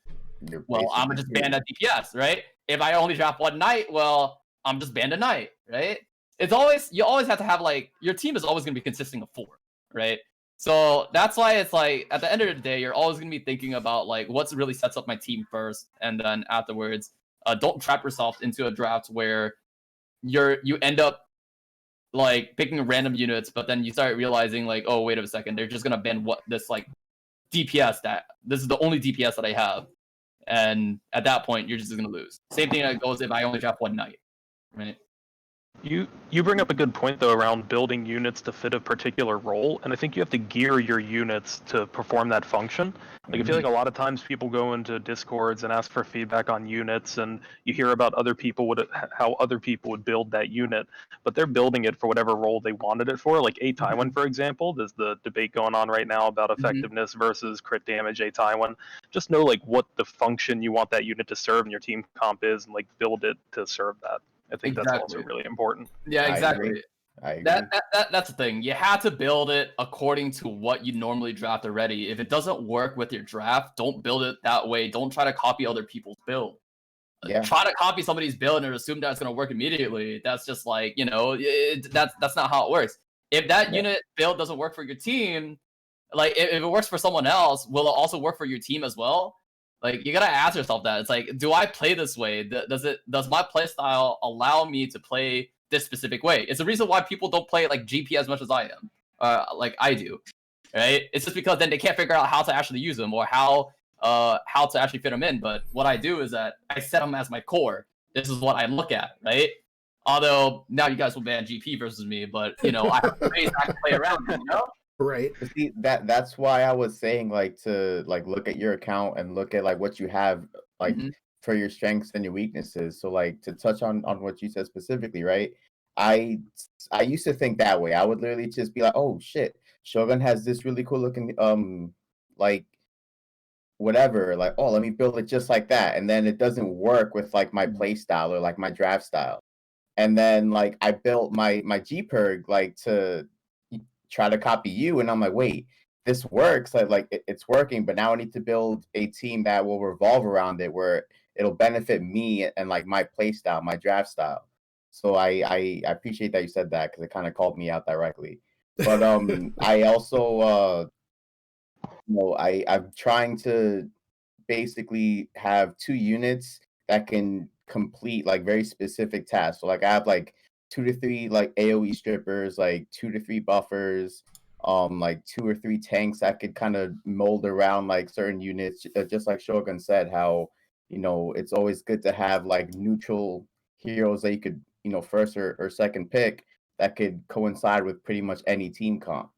I'm gonna just ban that DPS, right? If I only draft 1 knight, well, I'm just ban a knight, right? You always have to have like, your team is always gonna be consisting of 4, right? So that's why it's like at the end of the day, you're always gonna be thinking about like what really sets up my team first, and then afterwards, don't trap yourself into a draft where you end up like picking random units, but then you start realizing like, oh wait a second, they're just gonna ban what this like DPS, that this is the only DPS that I have, and at that point you're just gonna lose. Same thing that goes if I only draft 1 knight, right? You bring up a good point though around building units to fit a particular role, and I think you have to gear your units to perform that function. Like I feel like a lot of times people go into Discords and ask for feedback on units, and you hear about how other people would build that unit, but they're building it for whatever role they wanted it for. Like A Taiwan, for example, there's the debate going on right now about effectiveness versus crit damage A Taiwan. Just know like what the function you want that unit to serve in your team comp is, and like build it to serve that. I think that's also really important. Yeah, exactly. I agree. That's the thing. You have to build it according to what you normally draft already. If it doesn't work with your draft, don't build it that way. Don't try to copy other people's build. Yeah. Try to copy somebody's build and assume that's going to work immediately. That's just like, that's not how it works. If that unit build doesn't work for your team, like if it works for someone else, will it also work for your team as well? Like you gotta ask yourself that. It's like, do I play this way? Does my play style allow me to play this specific way? It's the reason why people don't play like GP as much as I am, like I do, right? It's just because then they can't figure out how to actually use them or how to actually fit them in. But what I do is that I set them as my core. This is what I look at, right? Although now you guys will ban GP versus me, but I have ways I can play around it, Right. See, that's why I was saying like to like look at your account and look at like what you have like for your strengths and your weaknesses. So like to touch on what you said specifically, right? I used to think that way. I would literally just be like, oh shit, Shogun has this really cool looking like whatever, like, oh, let me build it just like that. And then it doesn't work with like my play style or like my draft style. And then like I built my G-Perg like to try to copy you, and I'm like, wait, this works. It's working, but now I need to build a team that will revolve around it, where it'll benefit me and like my play style, my draft style. So I appreciate that you said that because it kind of called me out directly. But I also I'm trying to basically have 2 units that can complete like very specific tasks. So like I have like 2 to 3 like AoE strippers, like 2 to 3 buffers, like 2 or 3 tanks that could kind of mold around like certain units. Just like Shogun said, how it's always good to have like neutral heroes that you could first or second pick that could coincide with pretty much any team comp.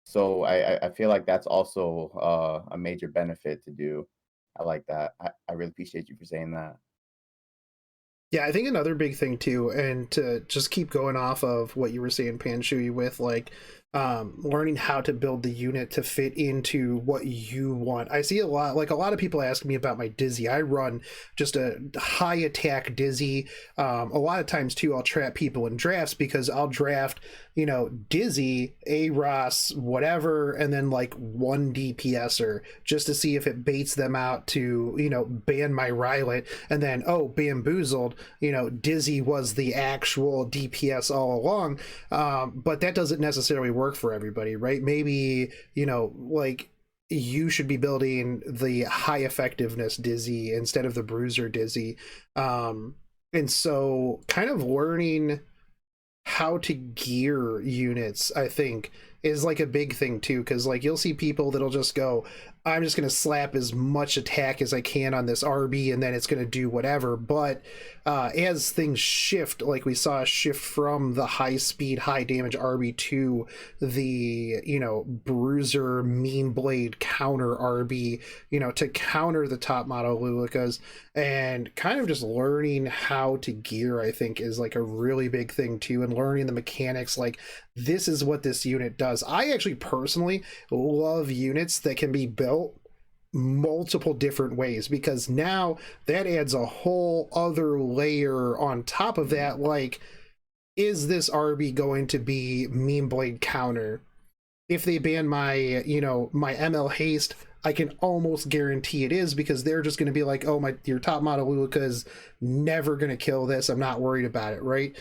So I feel like that's also a major benefit to do. I like that. I really appreciate you for saying that. Yeah, I think another big thing too, and to just keep going off of what you were saying, Panshui, with like learning how to build the unit to fit into what you want. I see a lot of people ask me about my Dizzy. I run just a high attack Dizzy. A lot of times too, I'll trap people in drafts because I'll draft, Dizzy, A-Ross, whatever, and then like 1 DPSer just to see if it baits them out to, ban my Rylet, and then, oh, bamboozled, Dizzy was the actual DPS all along. But that doesn't necessarily work for everybody, right? Maybe, like you should be building the high effectiveness Dizzy instead of the bruiser Dizzy. And so kind of learning how to gear units, I think, is like a big thing too, because like you'll see people that'll just go, I'm just going to slap as much attack as I can on this RB and then it's going to do whatever. But as things shift, like we saw a shift from the high speed, high damage RB to the, bruiser, mean blade counter RB, to counter the top model Lulicas, and kind of just learning how to gear, I think, is like a really big thing too, and learning the mechanics. Like, this is what this unit does. I actually personally love units that can be built multiple different ways, because now that adds a whole other layer on top of that. Like, is this RB going to be mean blade counter? If they ban my my ML haste, I can almost guarantee it is, because they're just going to be like, oh, your top model Lulica is never going to kill this, I'm not worried about it, right?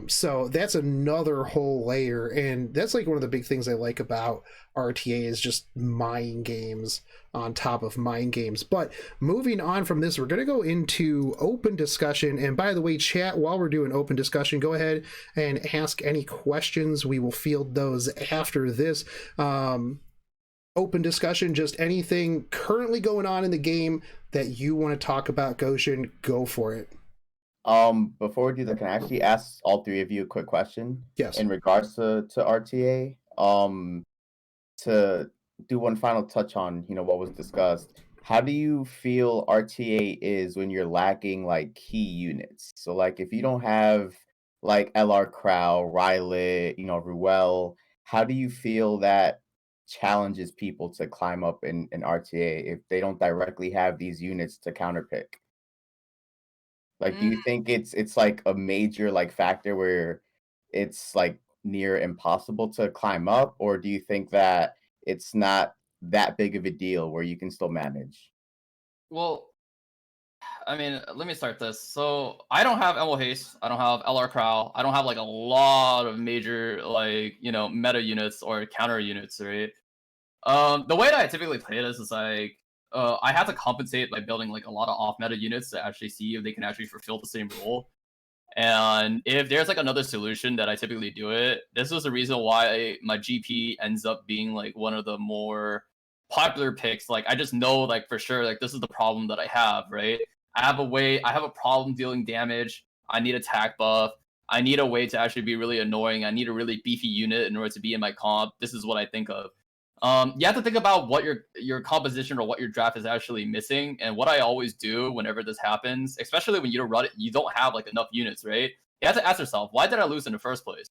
So that's another whole layer, and that's like one of the big things I like about RTA is just mind games on top of mind games. But moving on from this, we're going to go into open discussion. And by the way, chat, while we're doing open discussion, go ahead and ask any questions. We will field those after this. Open discussion, just anything currently going on in the game that you want to talk about, Goshen, go for it. Before we do that, can I actually ask all 3 of you a quick question? Yes. In regards to RTA, to do one final touch on what was discussed. How do you feel RTA is when you're lacking like key units? So like if you don't have like LR Crow, Rylet, Ruel, how do you feel that challenges people to climb up in RTA if they don't directly have these units to counterpick? Like, do you think it's like a major like factor where it's like near impossible to climb up, or do you think that it's not that big of a deal where you can still manage? Well, I mean, let me start this. So I don't have ML Haste. I don't have LR Crow. I don't have like a lot of major like meta units or counter units, right? The way that I typically play this is like I have to compensate by building like a lot of off meta units to actually see if they can actually fulfill the same role. And if there's like another solution that I typically do it, this is the reason why my GP ends up being like one of the more popular picks. Like I just know like for sure like this is the problem that I have, right? I have a problem dealing damage. I need attack buff. I need a way to actually be really annoying. I need a really beefy unit in order to be in my comp. This is what I think of. You have to think about what your composition or what your draft is actually missing. And what I always do whenever this happens, especially when you don't run it, you don't have like enough units, right? You have to ask yourself, why did I lose in the first place?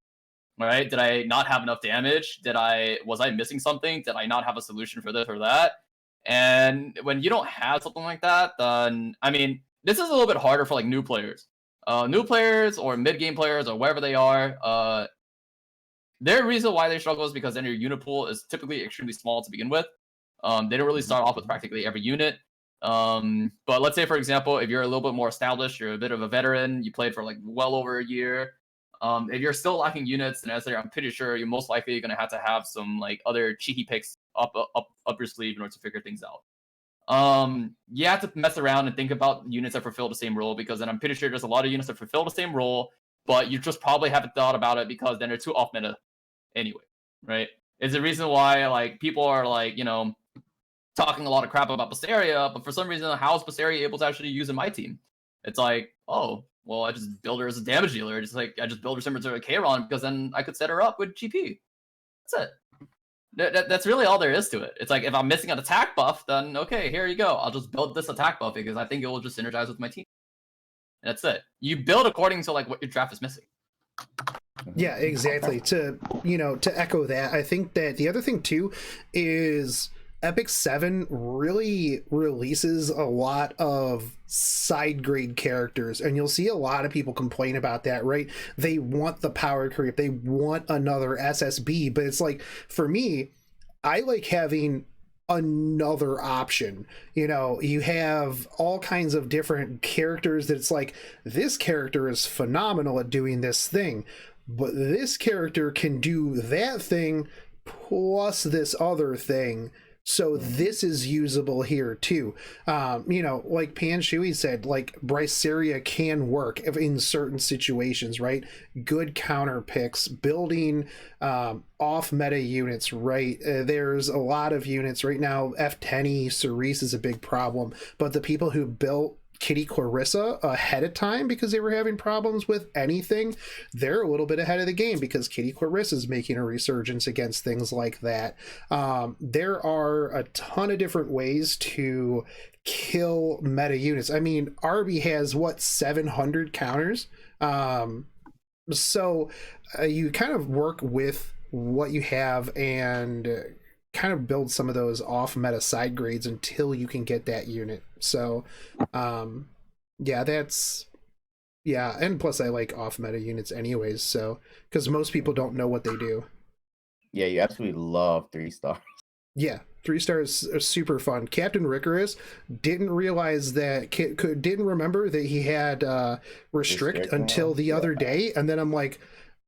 Right? Did I not have enough damage? Was I missing something? Did I not have a solution for this or that? And when you don't have something like that, then I mean, this is a little bit harder for like new players. New players or mid game players or wherever they are. Their reason why they struggle is because then your unit pool is typically extremely small to begin with. They don't really start off with practically every unit. But let's say, for example, if you're a little bit more established, you're a bit of a veteran, you played for like well over a year. If you're still lacking units, then I'm pretty sure you're most likely going to have some like other cheeky picks up your sleeve in order to figure things out. You have to mess around and think about units that fulfill the same role, because then I'm pretty sure there's a lot of units that fulfill the same role, but you just probably haven't thought about it because then they're too off meta anyway, right? It's the reason why like people are like, talking a lot of crap about Basteria, but for some reason, how is Basteria able to actually use in my team? It's like, oh, well, I just build her as a damage dealer. I just build her similar to a Kayron because then I could set her up with GP. That's it. That's really all there is to it. It's like if I'm missing an attack buff, then okay, here you go. I'll just build this attack buff because I think it will just synergize with my team. And that's it. You build according to like what your draft is missing. Yeah, exactly. To echo that, I think that the other thing too is Epic 7 really releases a lot of side grade characters, and you'll see a lot of people complain about that, right? They want the power creep, they want another SSB, but it's like, for me, I like having another option. You have all kinds of different characters that it's like, this character is phenomenal at doing this thing, but this character can do that thing plus this other thing. So this is usable here too. Like Pan Shui said, like Bryceria can work in certain situations, right? Good counter picks, building off meta units, right? There's a lot of units right now. F10 Cerise is a big problem, but the people who built Kitty Clarissa ahead of time because they were having problems with anything, they're a little bit ahead of the game because Kitty Clarissa is making a resurgence against things like that. There are a ton of different ways to kill meta units. I mean, Arby has 700 counters. So you kind of work with what you have and kind of build some of those off meta side grades until you can get that unit. So and plus I like off meta units anyways, so because most people don't know what they do. Yeah, you absolutely love 3 stars. Yeah, 3 stars are super fun. Captain Rickorus didn't realize that didn't remember that he had restrict until the other day, and then I'm like,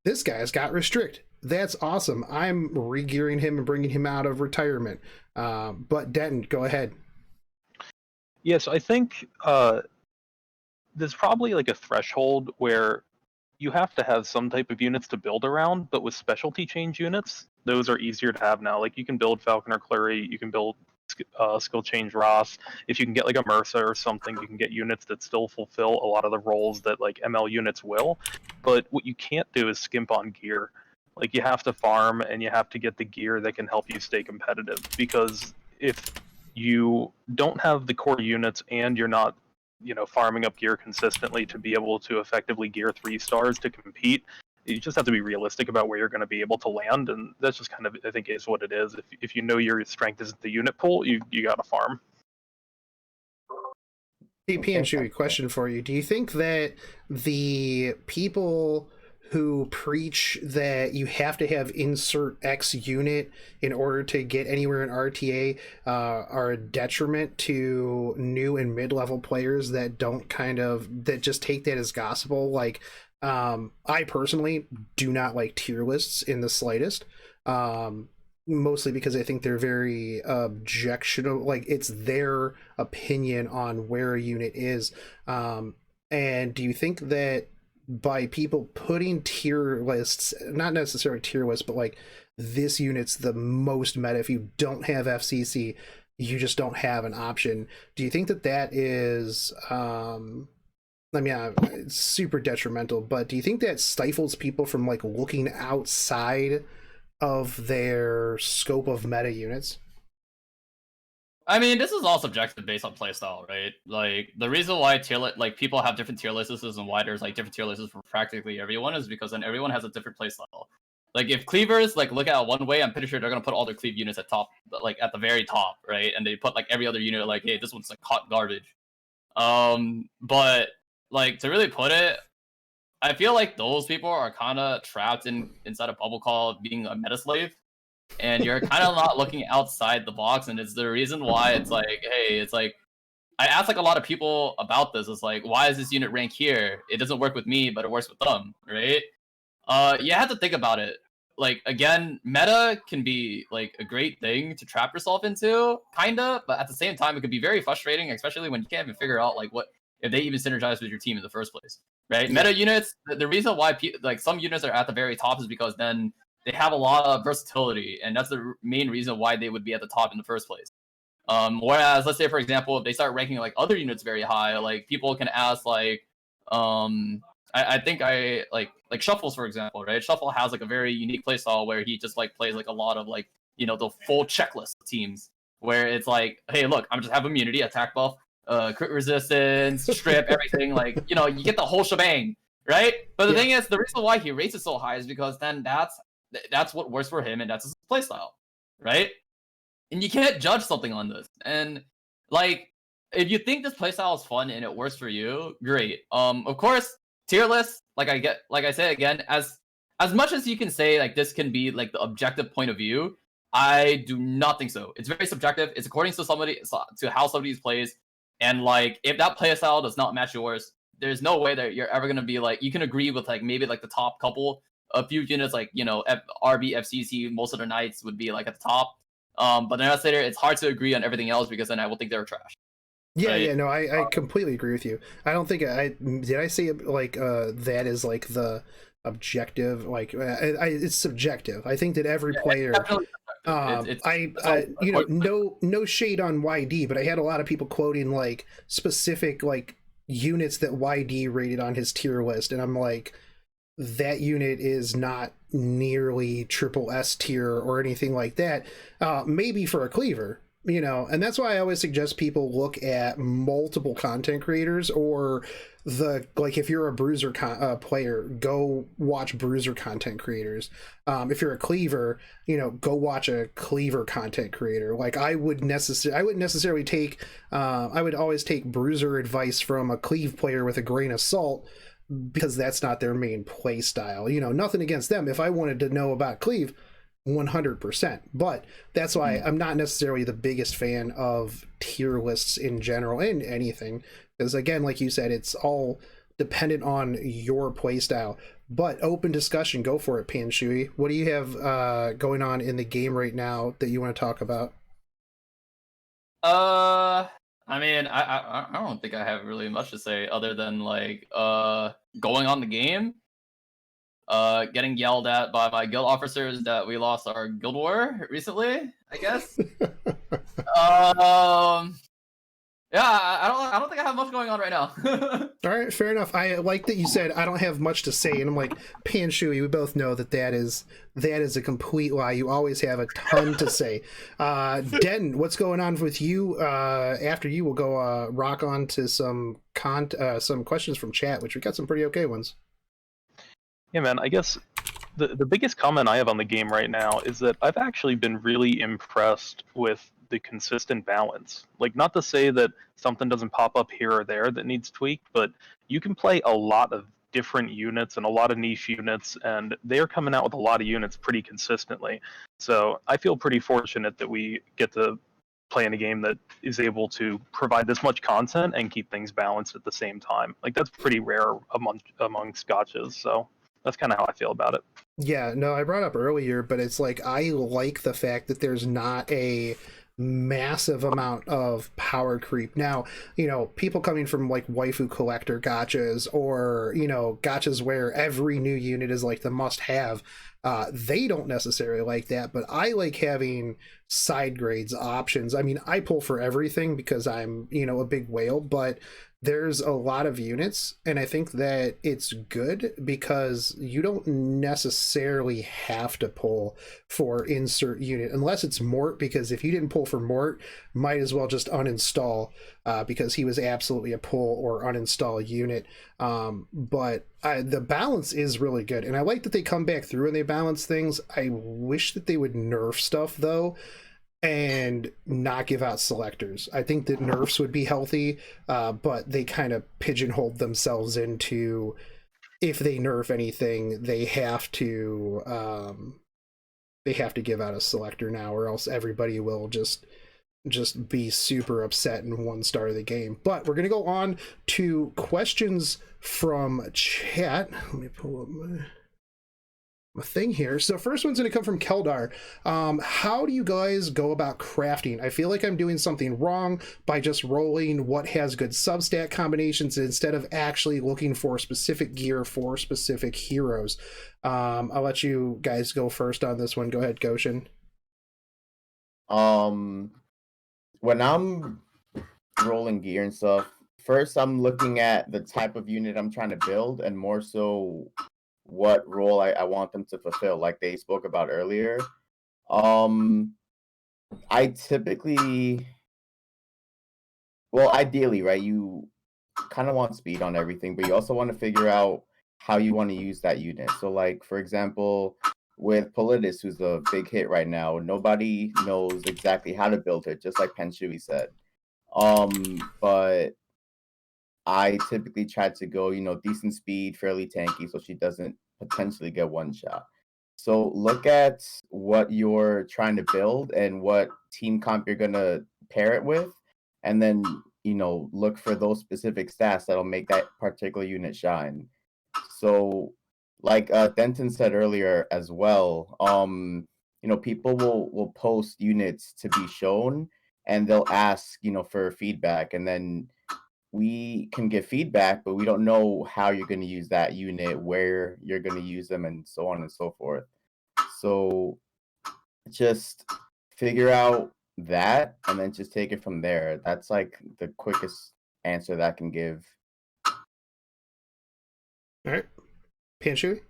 this guy's got restrict. That's awesome. I'm re-gearing him and bringing him out of retirement. But Denton, go ahead. Yes, I think there's probably like a threshold where you have to have some type of units to build around, but with specialty change units, those are easier to have now. Like you can build Falcon or Clary, you can build skill change Ross. If you can get like a Mercer or something, you can get units that still fulfill a lot of the roles that like ML units will. But what you can't do is skimp on gear. Like you have to farm and you have to get the gear that can help you stay competitive, because if you don't have the core units and you're not farming up gear consistently to be able to effectively gear 3 stars to compete, you just have to be realistic about where you're going to be able to land, and that's just kind of, I think, is what it is. If you know your strength isn't the unit pool, you got to farm. Hey, P and Chewy, question for you. Do you think that the people who preach that you have to have insert X unit in order to get anywhere in RTA are a detriment to new and mid-level players that that just take that as gospel? Like, I personally do not like tier lists in the slightest. Mostly because I think they're very objectionable. Like, it's their opinion on where a unit is. And do you think that by people putting tier lists, not necessarily tier lists, but like this unit's the most meta, if you don't have FCC, you just don't have an option. Do you think that that is, I mean, it's super detrimental, but do you think that stifles people from like looking outside of their scope of meta units? I mean, this is all subjective based on playstyle, right? Like, the reason why people have different tier lists and why there's like different tier lists for practically everyone is because then everyone has a different playstyle. Like, if cleavers like look at it one way, I'm pretty sure they're gonna put all their cleave units at top, like at the very top, right? And they put like every other unit like, hey, this one's like hot garbage. But like, to really put it, I feel like those people are kind of trapped inside a bubble called being a meta slave. And you're kind of not looking outside the box, and it's the reason why it's like, hey, it's like, I asked like a lot of people about this. It's like, why is this unit rank here? It doesn't work with me, but it works with them, right? You have to think about it. Like, again, meta can be like a great thing to trap yourself into, kinda, but at the same time, it could be very frustrating, especially when you can't even figure out like what if they even synergize with your team in the first place, right? Meta units, the reason why like some units are at the very top is because then they have a lot of versatility, and that's the main reason why they would be at the top in the first place. Whereas, let's say, for example, if they start ranking like other units very high, like people can ask like, I think like Shuffles, for example, right? Shuffle has like a very unique playstyle where he just like plays like a lot of like, the full checklist teams where it's like, hey, look, I'm just have immunity, attack buff, crit resistance, strip, everything. Like, you get the whole shebang, right? But the thing is, the reason why he rates it so high is because then that's what works for him, and that's his playstyle, right? And you can't judge something on this. And like, if you think this playstyle is fun and it works for you, great. Of course, tier lists, like I say again, as much as you can say like this can be like the objective point of view, I do not think so. It's very subjective. It's according to how somebody plays, and like if that playstyle does not match yours, there's no way that you're ever gonna be like, you can agree with like maybe like the top couple. A few units like, RB, FCC, most of the knights would be like at the top. But then I say it's hard to agree on everything else because then I will think they're trash. Yeah, right? yeah, no, I completely agree with you. I don't think did I say like that is like the objective, like it's subjective. I think that every player no shade on YD, but I had a lot of people quoting like specific like units that YD rated on his tier list, and I'm like, that unit is not nearly triple S tier or anything like that. Maybe for a cleaver, and that's why I always suggest people look at multiple content creators, or if you're a bruiser player, go watch bruiser content creators. If you're a cleaver, go watch a cleaver content creator. Like, I wouldn't necessarily take, I would always take bruiser advice from a cleave player with a grain of salt, because that's not their main play style. Nothing against them. If I wanted to know about cleave, 100%. But that's why I'm not necessarily the biggest fan of tier lists in general, in anything, because again, like you said, it's all dependent on your play style. But open discussion, go for it, Pan Shui. What do you have going on in the game right now that you want to talk about? I mean, I don't think I have really much to say other than like going on the game, getting yelled at by my guild officers that we lost our guild war recently, I guess. Yeah, I don't think I have much going on right now. All right, fair enough. I like that you said I don't have much to say, and I'm like, Pan Shui, we both know that is a complete lie. You always have a ton to say. Denton, what's going on with you? After you, we'll go rock on to some questions from chat, which we got some pretty okay ones. Yeah, man, I guess the biggest comment I have on the game right now is that I've actually been really impressed with the consistent balance. Like, not to say that something doesn't pop up here or there that needs tweaked, but you can play a lot of different units and a lot of niche units, and they're coming out with a lot of units pretty consistently. So I feel pretty fortunate that we get to play in a game that is able to provide this much content and keep things balanced at the same time. Like, that's pretty rare amongst gotchas, so that's kind of how I feel about it. Yeah, no, I brought up earlier, but it's like I like the fact that there's not a massive amount of power creep. Now, people coming from like waifu collector gotchas, or gotchas where every new unit is like the must have, they don't necessarily like that, but I like having side grades options. I mean, I pull for everything because I'm a big whale, but there's a lot of units, and I think that it's good because you don't necessarily have to pull for insert unit unless it's Mort, because if you didn't pull for Mort, might as well just uninstall, because he was absolutely a pull or uninstall unit. But the balance is really good, and I like that they come back through and they balance things. I wish that they would nerf stuff though, and not give out selectors. I think that nerfs would be healthy, but they kind of pigeonholed themselves into, if they nerf anything, they have to give out a selector now, or else everybody will just be super upset in one start of the game. But we're gonna go on to questions from chat. Let me pull up my thing here. So first one's going to come from Keldar. How do you guys go about crafting? I feel like I'm doing something wrong by just rolling what has good substat combinations instead of actually looking for specific gear for specific heroes. I'll let you guys go first on this one. Go ahead, Goshen. When I'm rolling gear and stuff, first I'm looking at the type of unit I'm trying to build, and more so what role I want them to fulfill, like they spoke about earlier. I typically, well, ideally, right, you kind of want speed on everything, but you also want to figure out how you want to use that unit. So like, for example, with Politis, who's a big hit right now, nobody knows exactly how to build her, just like Penshui said. But I typically try to go, decent speed, fairly tanky, so she doesn't potentially get one shot. So look at what you're trying to build and what team comp you're gonna pair it with, and then look for those specific stats that'll make that particular unit shine. So, like Denton said earlier as well, people will post units to be shown, and they'll ask for feedback, and then we can give feedback, but we don't know how you're going to use that unit, where you're going to use them, and so on and so forth. So just figure out that and then just take it from there. That's like the quickest answer that I can give. All right. Panshu?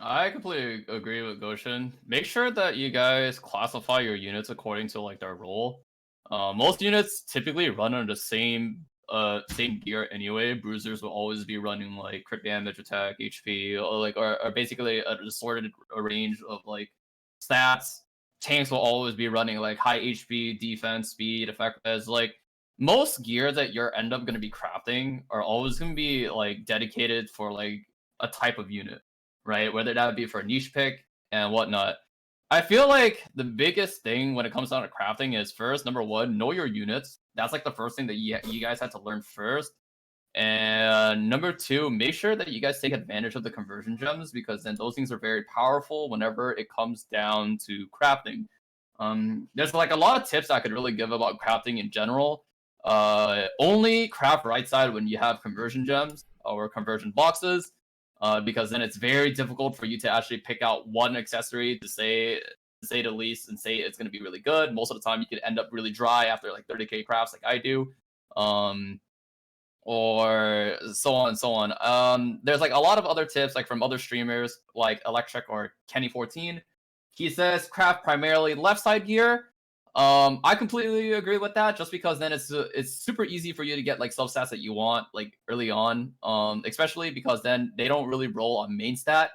I completely agree with Goshen. Make sure that you guys classify your units according to like their role. Most units typically run on the same gear anyway. Bruisers will always be running like crit damage, attack, HP, or basically a assorted range of like stats. Tanks will always be running like high HP, defense, speed, effectiveness. Like most gear that you're end up going to be crafting are always going to be like dedicated for like a type of unit, right? Whether that be for a niche pick and whatnot. I feel like the biggest thing when it comes down to crafting is first, number one, know your units. That's like the first thing that you guys have to learn first. And number two, make sure that you guys take advantage of the conversion gems, because then those things are very powerful whenever it comes down to crafting. There's like a lot of tips I could really give about crafting in general. Only craft right side when you have conversion gems or conversion boxes. Because then it's very difficult for you to actually pick out one accessory to say the least and say it's going to be really good. Most of the time you could end up really dry after like 30k crafts like I do, or so on and so on. There's like a lot of other tips like from other streamers like Electric or Kenny14. He says craft primarily left side gear. I completely agree with that, just because then it's super easy for you to get like substats that you want like early on, especially because then they don't really roll on main stat,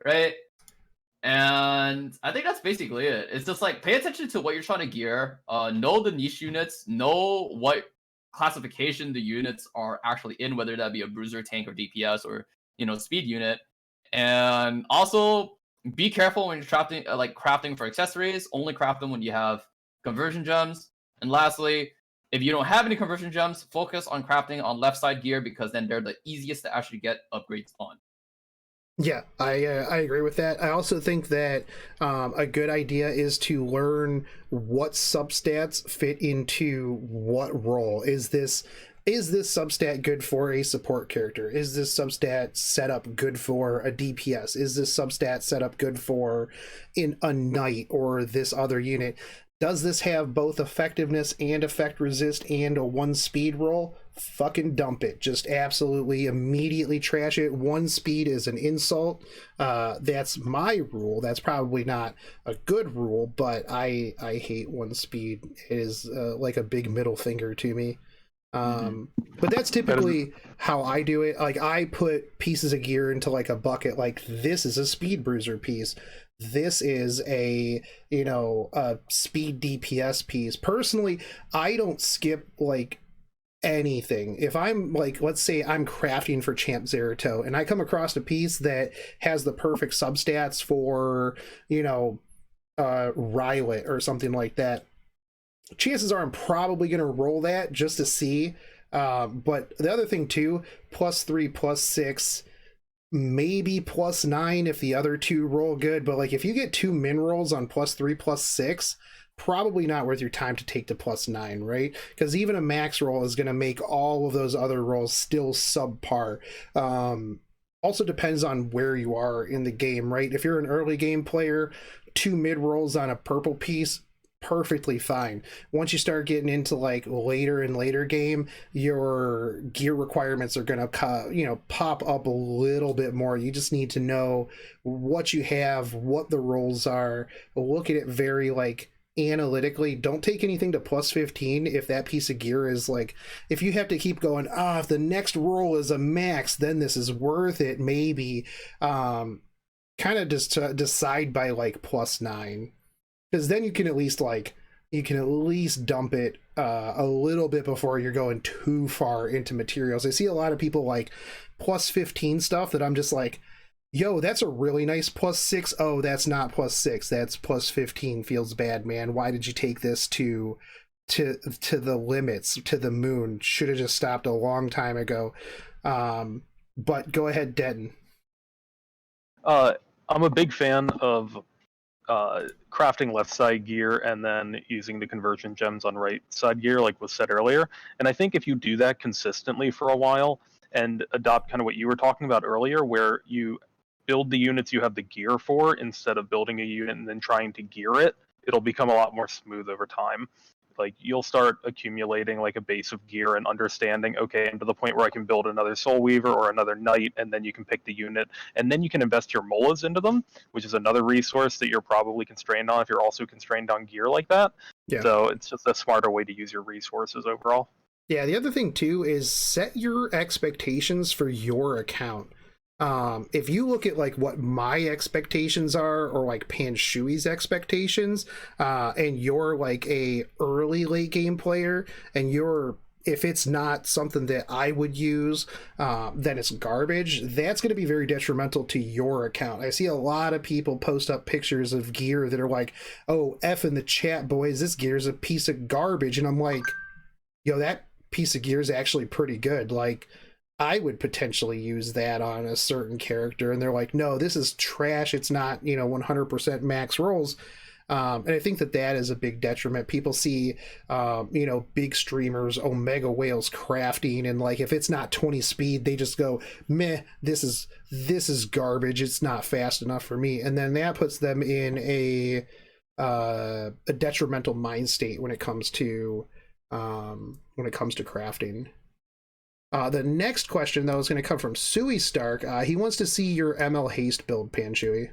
right? And I think that's basically it. It's just like pay attention to what you're trying to gear, know the niche units, know what classification the units are actually in, whether that be a bruiser, tank, or DPS, or speed unit. And also be careful when you're crafting for accessories. Only craft them when you have conversion gems. And lastly, if you don't have any conversion gems, focus on crafting on left side gear, because then they're the easiest to actually get upgrades on. Yeah, I agree with that. I also think that a good idea is to learn what substats fit into what role. Is this substat good for a support character? Is this substat setup good for a DPS? Is this substat setup good for a knight or this other unit? Does this have both effectiveness and effect resist and a 1 speed roll? Fucking dump it. Just absolutely immediately trash it. 1 speed is an insult. That's my rule. That's probably not a good rule, but I hate 1 speed. It is like a big middle finger to me. But that's typically how I do it. Like, I put pieces of gear into like a bucket. Like, this is a speed bruiser piece. This is a speed DPS piece. Personally, I don't skip like anything. If I'm like, let's say I'm crafting for Champ Zerato and I come across a piece that has the perfect substats for Rylet or something like that, chances are I'm probably going to roll that just to see. But the other thing too, +3, +6, maybe +9 if the other two roll good. But like, if you get 2 min rolls on +3, +6, probably not worth your time to take to +9, right? Because even a max roll is going to make all of those other rolls still subpar. Also depends on where you are in the game, right? If you're an early game player, 2 mid rolls on a purple piece, perfectly fine. Once you start getting into like later and later game, your gear requirements are going to pop up a little bit more. You just need to know what you have, what the rolls are, look at it very like analytically. Don't take anything to +15 if that piece of gear is like, if you have to keep going, if the next roll is a max, then this is worth it, maybe. Kind of just decide by like +9, because then you can at least dump it a little bit before you're going too far into materials. I see a lot of people like +15 stuff that I'm just like, yo, that's a really nice +6. Oh, that's not +6. That's +15. Feels bad, man. Why did you take this to the limits, to the moon? Should have just stopped a long time ago. But go ahead, Denton. I'm a big fan of crafting left side gear and then using the conversion gems on right side gear, like was said earlier. And I think if you do that consistently for a while and adopt kind of what you were talking about earlier, where you build the units you have the gear for instead of building a unit and then trying to gear it, it'll become a lot more smooth over time. Like, you'll start accumulating like a base of gear and understanding, okay, I'm to the point where I can build another Soul Weaver or another Knight, and then you can pick the unit, and then you can invest your molas into them, which is another resource that you're probably constrained on if you're also constrained on gear like that. Yeah. So it's just a smarter way to use your resources overall. Yeah, the other thing too is set your expectations for your account. If you look at like what my expectations are, or like Panshui's expectations, and you're like a early late game player, and if it's not something that I would use, then it's garbage. That's going to be very detrimental to your account. I see a lot of people post up pictures of gear that are like, oh, F in the chat, boys, this gear is a piece of garbage. And I'm like, yo, that piece of gear is actually pretty good. Like, I would potentially use that on a certain character, and they're like, no, this is trash. It's not, 100% max rolls. And I think that is a big detriment. People see, big streamers, Omega Whales crafting, and like, if it's not 20 speed, they just go, meh, this is garbage. It's not fast enough for me. And then that puts them in a detrimental mind state when it comes to crafting. The next question, though, is going to come from Suey Stark. He wants to see your ML Haste build, Panshui.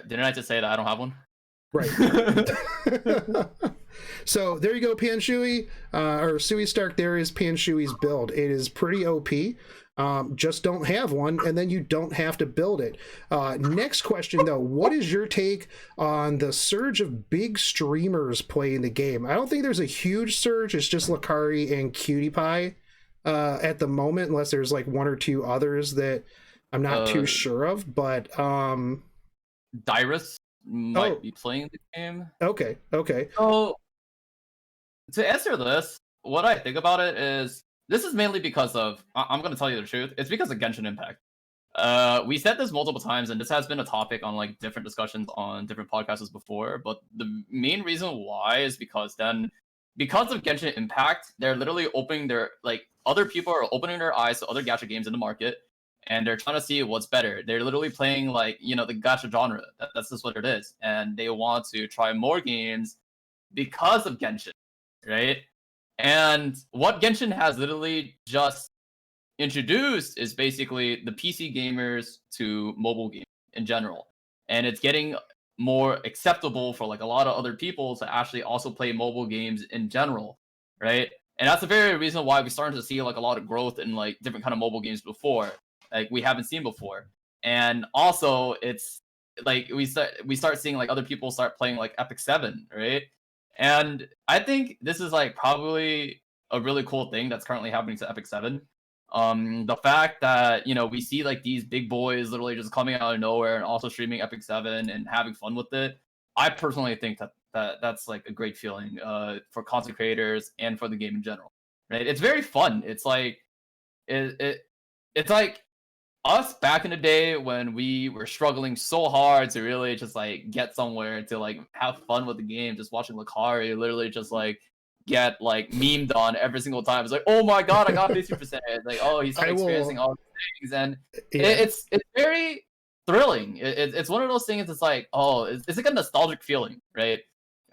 Didn't I just say that I don't have one? Right. So there you go, Panshui. Or Suey Stark, there is Panshui's build. It is pretty OP. Just don't have one, and then you don't have to build it. Next question, though. What is your take on the surge of big streamers playing the game? I don't think there's a huge surge. It's just Lakari and Cutie Pie at the moment, unless there's like one or two others that I'm not too sure of. But Dyrus might be playing the game. Okay. So to answer this, what I think about it is this is mainly because of, I'm going to tell you the truth, it's because of Genshin Impact. We said this multiple times, and this has been a topic on like different discussions on different podcasts before, but the main reason why is because of Genshin Impact, they're literally opening their, like, other people are opening their eyes to other gacha games in the market, and they're trying to see what's better. They're literally playing, like, you know, the gacha genre. That's just what it is. And they want to try more games because of Genshin, right? And what Genshin has literally just introduced is basically the PC gamers to mobile games in general. And it's getting more acceptable for like a lot of other people to actually also play mobile games in general, right? And that's the very reason why we're starting to see like a lot of growth in like different kind of mobile games before, like we haven't seen before. And also it's like we start seeing like other people start playing like Epic 7, right? And I think this is like probably a really cool thing that's currently happening to Epic 7. The fact that, you know, we see like these big boys literally just coming out of nowhere and also streaming Epic 7 and having fun with it. I personally think that's like a great feeling for content creators and for the game in general. Right? It's very fun. It's like it's like us back in the day when we were struggling so hard to really just like get somewhere to like have fun with the game, just watching Lakari literally just like get like memed on every single time. It's like, oh my god, I got 50%. Like, oh, he's not experiencing all these things, and it's very thrilling. It's one of those things. It's like, oh, it's like a nostalgic feeling, right?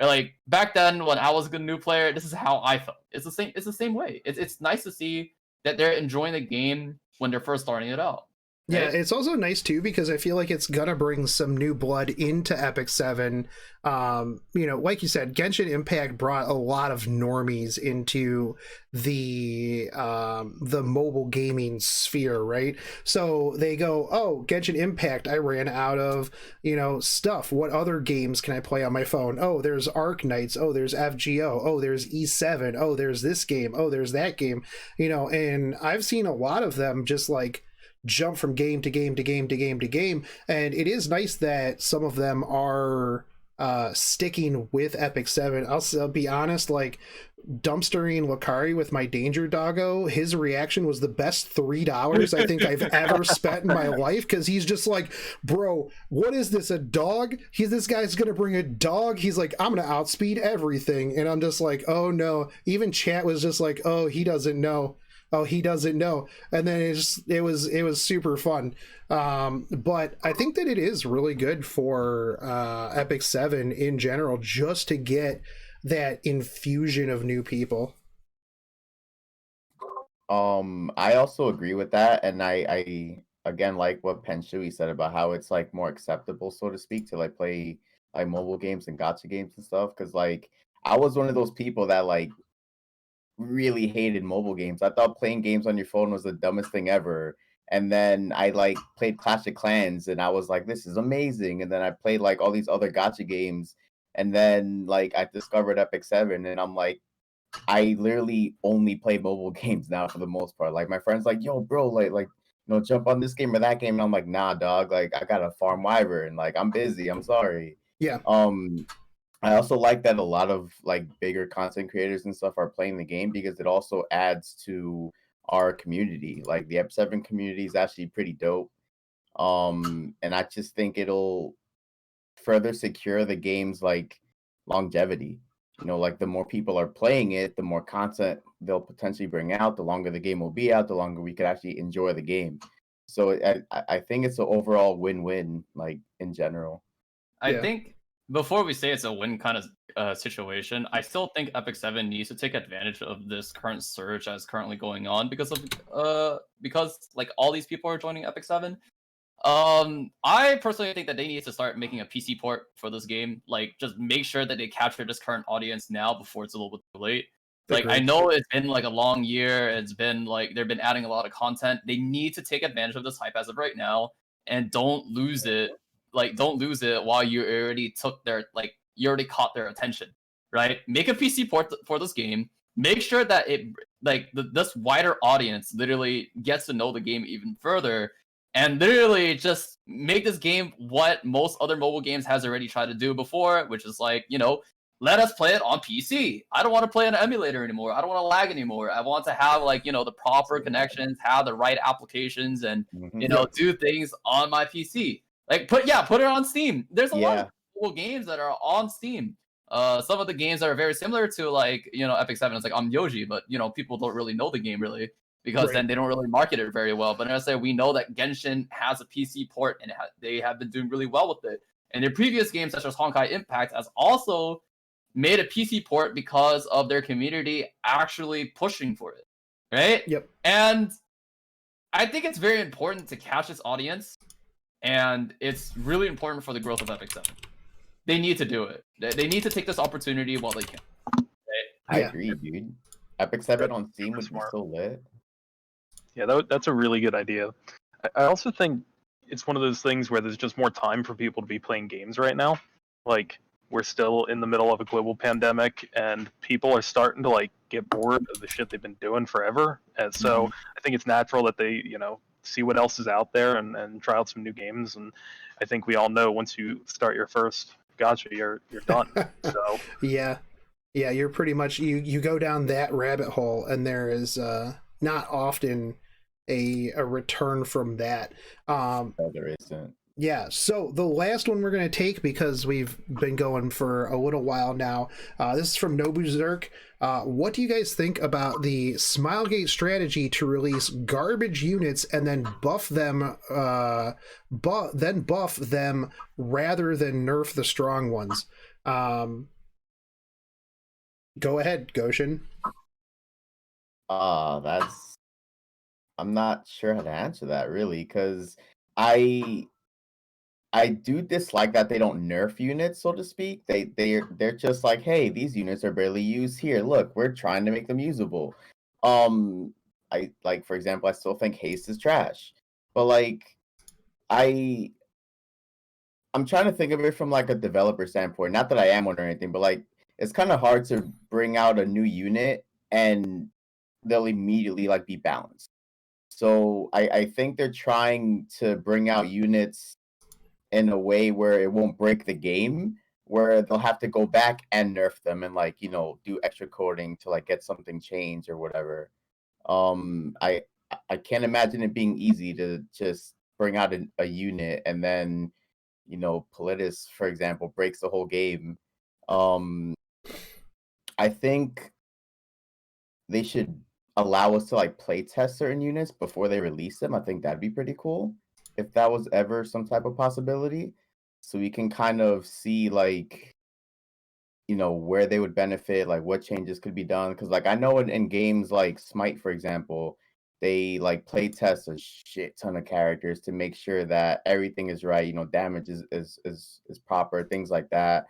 Or like back then when I was a new player, this is how I felt. It's the same. It's the same way. It's nice to see that they're enjoying the game when they're first starting it out. Yeah, it's also nice too because I feel like it's gonna bring some new blood into Epic 7. You know, like you said, Genshin Impact brought a lot of normies into the mobile gaming sphere, right? So they go, oh, Genshin Impact, I ran out of, you know, stuff. What other games can I play on my phone? Oh, there's Arc Knights. Oh, there's FGO. Oh, there's E7. Oh, there's this game. Oh, there's that game. You know, and I've seen a lot of them just like jump from game to game to game to game to game, and it is nice that some of them are sticking with Epic 7. I'll be honest, like dumpstering Lakari with my Danger Doggo, his reaction was the best $3 I think I've ever spent in my life, because he's just like, bro, what is this, a dog? This guy's gonna bring a dog? He's like, I'm gonna outspeed everything. And I'm just like, oh no. Even chat was just like, oh, he doesn't know. Oh, he doesn't know. And then it was super fun. But I think that it is really good for Epic 7 in general, just to get that infusion of new people. I also agree with that, and I again like what Penshui said about how it's like more acceptable, so to speak, to like play like mobile games and gacha games and stuff. Because like I was one of those people that like really hated mobile games. I thought playing games on your phone was the dumbest thing ever. And then I like played Clash of Clans and I was like, this is amazing. And then I played like all these other gacha games. And then like I discovered Epic 7 and I'm like, I literally only play mobile games now for the most part. Like my friends like, yo, bro, like you know, jump on this game or that game. And I'm like, nah, dog, like I gotta farm Wyvern. Like I'm busy. I'm sorry. Yeah. I also like that a lot of like bigger content creators and stuff are playing the game because it also adds to our community. Like the Ep 7 community is actually pretty dope. And I just think it'll further secure the game's like longevity. You know, like the more people are playing it, the more content they'll potentially bring out, the longer the game will be out, the longer we could actually enjoy the game. So I think it's an overall win-win, like in general. I think before we say it's a win kind of situation, I still think Epic 7 needs to take advantage of this current surge that's currently going on because like all these people are joining Epic 7. I personally think that they need to start making a PC port for this game. Like, just make sure that they capture this current audience now before it's a little bit too late. Like, I Agreed. know it's been like a long year. It's been like they've been adding a lot of content. They need to take advantage of this hype as of right now, and don't lose it. Like, don't lose it while you already took their you already caught their attention, right? Make a PC port for this game. Make sure that it this wider audience literally gets to know the game even further, and literally just make this game what most other mobile games has already tried to do before, which is like, let us play it on PC. I don't want to play an emulator anymore. I don't want to lag anymore. I want to have the proper connections, have the right applications, and do things on my PC. Like put it on Steam. There's a lot of cool games that are on Steam. Some of the games that are very similar to Epic 7 is like Yoji, but people don't really know the game really because then they don't really market it very well. But as I say, we know that Genshin has a PC port and they have been doing really well with it. And their previous games such as Honkai Impact has also made a PC port because of their community actually pushing for it, right? Yep. And I think it's very important to catch this audience, and it's really important for the growth of Epic 7. They need to do it. They need to take this opportunity while they can. Right? I agree, dude. Epic 7 on Steam would be so lit. Yeah, that's a really good idea. I also think it's one of those things where there's just more time for people to be playing games right now. Like, we're still in the middle of a global pandemic, and people are starting to get bored of the shit they've been doing forever. And so I think it's natural that they, see what else is out there and try out some new games. And I think we all know once you start your first gacha, you're done. So yeah, you're pretty much you go down that rabbit hole, and there is not often a return from that. No, there isn't. Yeah, so the last one we're going to take, because we've been going for a little while now, this is from Nobuzerk. What do you guys think about the Smilegate strategy to release garbage units and then buff them rather than nerf the strong ones? Go ahead, Goshen. I'm not sure how to answer that really, because I do dislike that they don't nerf units, so to speak. They're just like, hey, these units are barely used. Here, look, we're trying to make them usable. I for example, I still think haste is trash, but I'm trying to think of it from a developer standpoint. Not that I am one or anything, but it's kind of hard to bring out a new unit and they'll immediately be balanced. So I think they're trying to bring out units in a way where it won't break the game, where they'll have to go back and nerf them and do extra coding to get something changed or whatever. I can't imagine it being easy to just bring out a unit and then Politis, for example, breaks the whole game. I think they should allow us to play test certain units before they release them. I think that'd be pretty cool if that was ever some type of possibility, so we can kind of see where they would benefit, what changes could be done. Because I know in games like Smite, for example, they play test a shit ton of characters to make sure that everything is right, damage is proper, things like that,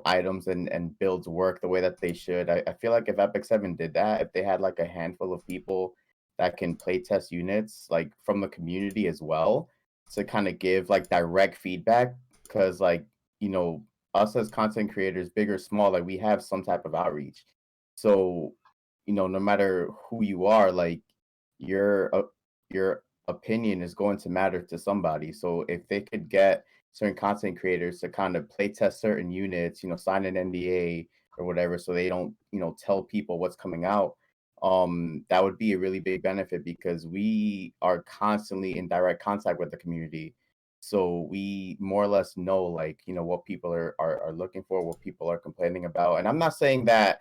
items and builds work the way that they should. I feel like if Epic 7 did that, if they had a handful of people that can play test units from the community as well, to kind of give direct feedback, because us as content creators, big or small, we have some type of outreach. So no matter who you are, your opinion is going to matter to somebody. So if they could get certain content creators to kind of play test certain units, sign an NDA or whatever, so they don't tell people what's coming out, that would be a really big benefit, because we are constantly in direct contact with the community. So we more or less know what people are looking for, what people are complaining about. And I'm not saying that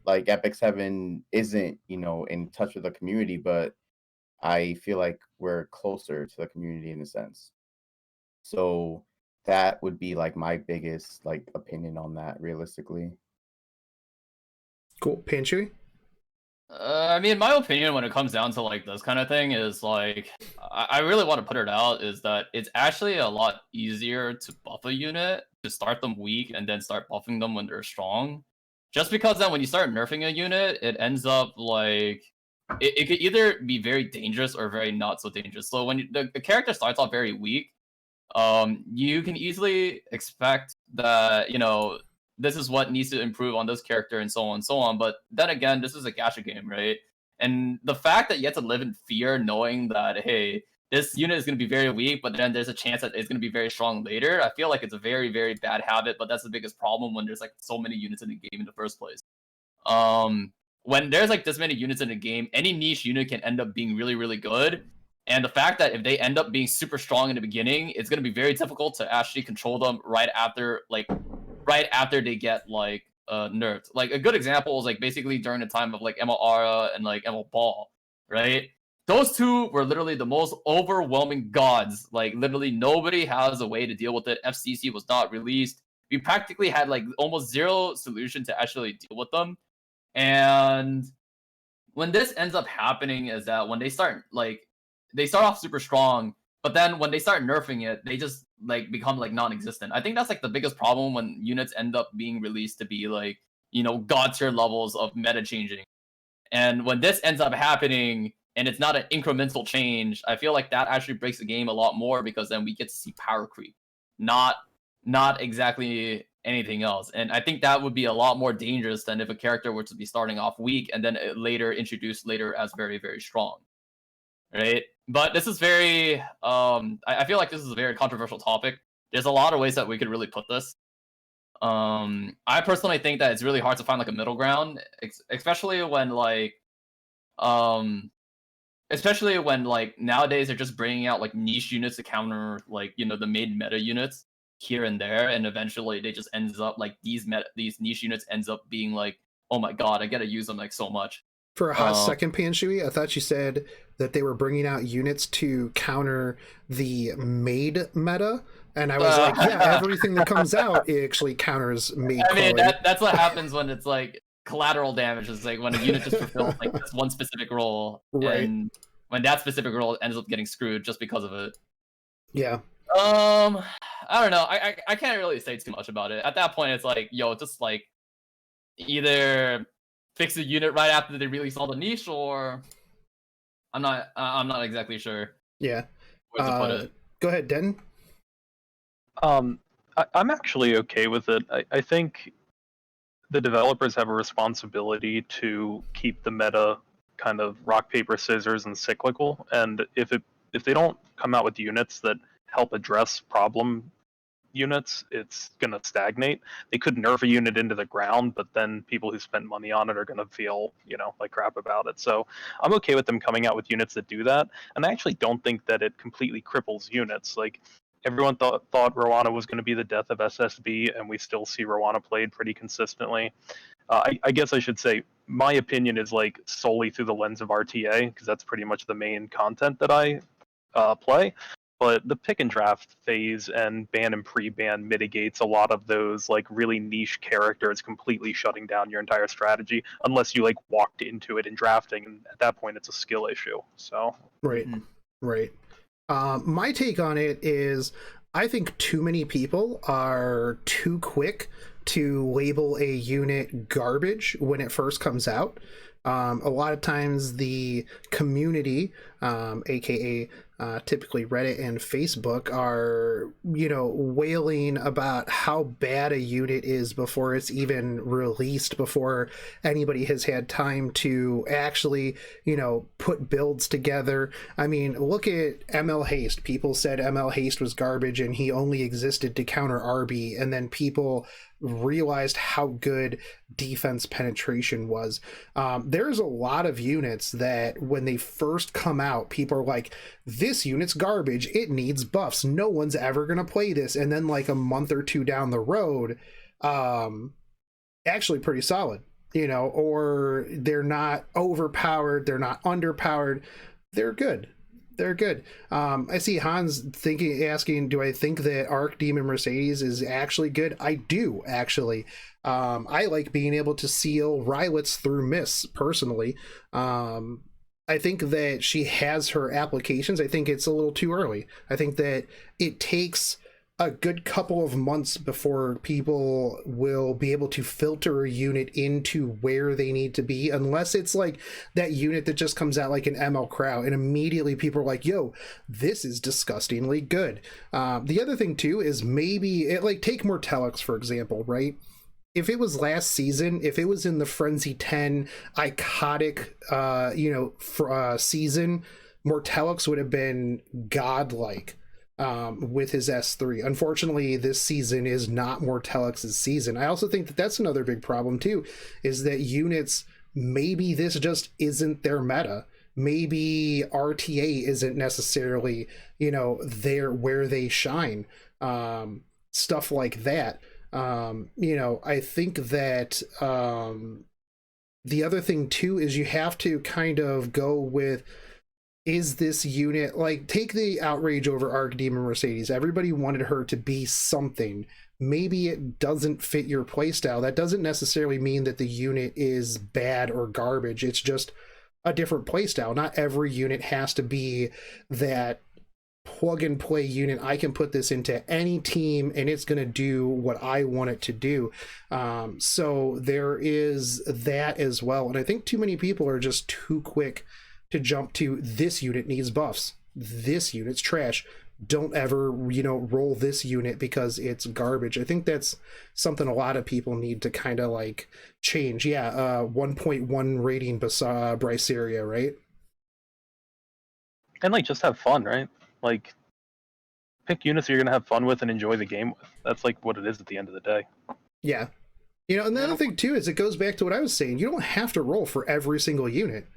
Epic 7 isn't, in touch with the community, but I feel like we're closer to the community in a sense. So that would be my biggest opinion on that, realistically. Cool. Pinchy? I mean, my opinion when it comes down to this kind of thing is I really want to put it out is that it's actually a lot easier to buff a unit, to start them weak and then start buffing them when they're strong, just because then when you start nerfing a unit, it ends up like it could either be very dangerous or very not so dangerous. So when the character starts off very weak, you can easily expect that, this is what needs to improve on this character and so on and so on. But then again, this is a gacha game, right? And the fact that you have to live in fear knowing that, hey, this unit is going to be very weak, but then there's a chance that it's going to be very strong later, I feel like it's a very, very bad habit, but that's the biggest problem when there's like so many units in the game in the first place. When there's like this many units in the game, any niche unit can end up being really, really good. And the fact that if they end up being super strong in the beginning, it's going to be very difficult to actually control them right after they get like nerfed. Like a good example is like basically during the time of like MLR and like ML Ball, right? Those two were literally the most overwhelming gods. Like literally nobody has a way to deal with it. FCC was not released. We practically had like almost zero solution to actually deal with them. And when this ends up happening is that when they start off super strong, but then when they start nerfing it, they just like become like non-existent. I think that's like the biggest problem when units end up being released to be like, god tier levels of meta changing. And when this ends up happening and it's not an incremental change, I feel like that actually breaks the game a lot more, because then we get to see power creep, not exactly anything else. And I think that would be a lot more dangerous than if a character were to be starting off weak and then later introduced later as very, very strong. Right? But this is very I feel like this is a very controversial topic. There's a lot of ways that we could really put this. I personally think that it's really hard to find like a middle ground, especially when nowadays they're just bringing out like niche units to counter like the main meta units here and there, and eventually they just ends up like these niche units ends up being like, oh my god, I gotta use them like so much. For a hot second, Panshui, I thought you said that they were bringing out units to counter the maid meta, and I was like, yeah, everything that comes out it actually counters maid. I mean, that's what happens when it's like collateral damage. Is like when a unit just fulfills like this one specific role, right? And when that specific role ends up getting screwed just because of it. Yeah. I don't know. I can't really say too much about it. At that point, it's like, just like either fix the unit right after they release all the niche, or I'm not exactly sure. Yeah. Where to put it. Go ahead, Denton. I'm actually okay with it. I think the developers have a responsibility to keep the meta kind of rock, paper, scissors and cyclical. And if they don't come out with units that help address problem units, it's going to stagnate. They could nerf a unit into the ground, but then people who spent money on it are going to feel, like crap about it. So I'm okay with them coming out with units that do that. And I actually don't think that it completely cripples units. Like, everyone thought Rowana was going to be the death of SSB, and we still see Rowana played pretty consistently. I guess I should say my opinion is like solely through the lens of RTA, because that's pretty much the main content that I play. But the pick and draft phase and ban and pre-ban mitigates a lot of those like really niche characters completely shutting down your entire strategy, unless you like walked into it in drafting, and at that point it's a skill issue. So right. My take on it is I think too many people are too quick to label a unit garbage when it first comes out. A lot of times the community, aka typically Reddit and Facebook, are wailing about how bad a unit is before it's even released, before anybody has had time to actually put builds together. I mean, look at ML Haste. People said ML Haste was garbage and he only existed to counter RB, and then people realized how good defense penetration was. There's a lot of units that when they first come out, people are like, this unit's garbage, it needs buffs, no one's ever gonna play this, and then like a month or two down the road, actually pretty solid, or they're not overpowered, they're not underpowered, they're good. I see Hans asking, do I think that Arc Demon Mercedes is actually good? I do, actually. I like being able to seal Rylets through miss, personally. I think that she has her applications. I think it's a little too early. I think that it takes a good couple of months before people will be able to filter a unit into where they need to be, unless it's like that unit that just comes out like an ML Crow and immediately people are like, yo, this is disgustingly good. The other thing too is maybe it, like, take Mortellix for example, right? If it was last season, if it was in the Frenzy 10 iconic season, Mortellix would have been godlike with his S3. Unfortunately, this season is not Mortellix's season. I also think that that's another big problem too, is that units, maybe this just isn't their meta. Maybe RTA isn't necessarily, there where they shine. Stuff like that. I think that the other thing too is you have to kind of go with, is this unit, like, take the outrage over Archdemon Mercedes. Everybody wanted her to be something. Maybe it doesn't fit your playstyle. That doesn't necessarily mean that the unit is bad or garbage. It's just a different playstyle. Not every unit has to be that plug and play unit. I can put this into any team and it's going to do what I want it to do. So there is that as well. And I think too many people are just too quick to jump to, this unit needs buffs, this unit's trash, don't ever roll this unit because it's garbage. I think that's something a lot of people need to kind of like change. 1.1 rating Bryceria, right? And like, just have fun, right? Like, pick units you're gonna have fun with and enjoy the game with. That's like what it is at the end of the day. Yeah. And the other thing too is it goes back to what I was saying. You don't have to roll for every single unit.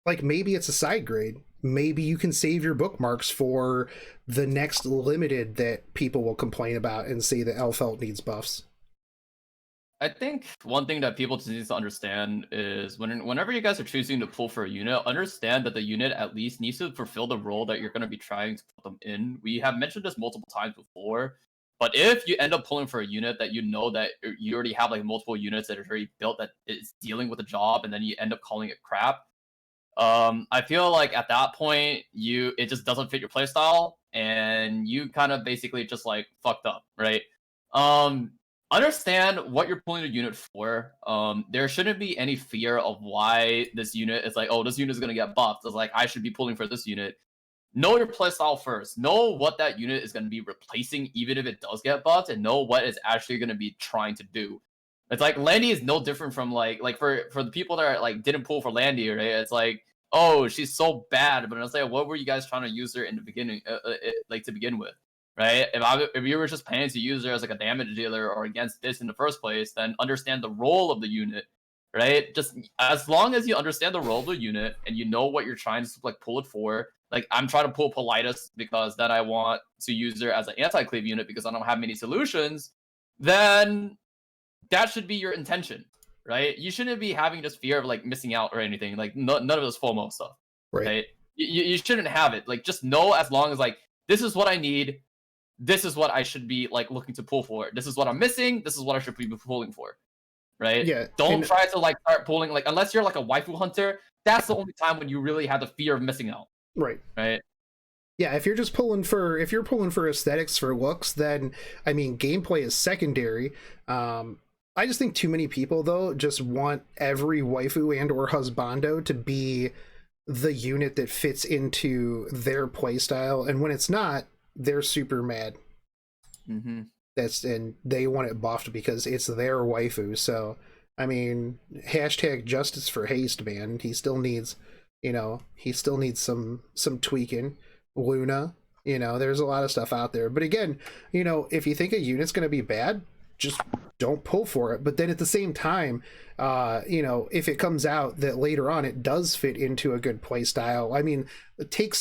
Like, maybe it's a side grade. Maybe you can save your bookmarks for the next limited that people will complain about and say that Elfelt needs buffs. I think one thing that people need to understand is whenever you guys are choosing to pull for a unit, understand that the unit at least needs to fulfill the role that you're going to be trying to put them in. We have mentioned this multiple times before, but if you end up pulling for a unit that that you already have like multiple units that are already built that is dealing with a job, and then you end up calling it crap, I feel like at that point it just doesn't fit your playstyle, and you kind of basically just like fucked up, right? Understand what you're pulling a unit for. There shouldn't be any fear of why this unit is like, oh, this unit is gonna get buffed. It's like, I should be pulling for this unit. Know your playstyle first. Know what that unit is gonna be replacing, even if it does get buffed, and know what it's actually gonna be trying to do. It's like Landy is no different from like for the people that are, like, didn't pull for Landy, right? It's like, oh, she's so bad, but it's like, what were you guys trying to use her in the beginning, like to begin with, right? If you were just planning to use her as like a damage dealer or against this in the first place, then understand the role of the unit, right? Just as long as you understand the role of the unit and you know what you're trying to like pull it for. Like, I'm trying to pull Politis because then I want to use her as an anti-cleave unit because I don't have many solutions. Then that should be your intention. Right? You shouldn't be having this fear of like missing out or anything. Like, none of this FOMO stuff. Right? You shouldn't have it. Like, just know, as long as like, this is what I need. This is what I should be like looking to pull for. This is what I'm missing. This is what I should be pulling for. Right? Yeah. Don't try to like start pulling, like, unless you're like a waifu hunter. That's the only time when you really have the fear of missing out. Right. Right. Yeah, if you're pulling for aesthetics, for looks, then I mean, gameplay is secondary. I just think too many people, though, just want every waifu and or husbando to be the unit that fits into their playstyle, and when it's not, they're super mad. Mm-hmm. And they want it buffed because it's their waifu. So, I mean, hashtag justice for haste, man. He still needs some tweaking. Luna, there's a lot of stuff out there. But again, if you think a unit's going to be bad, just don't pull for it. But then at the same time, if it comes out that later on it does fit into a good play style, I mean, take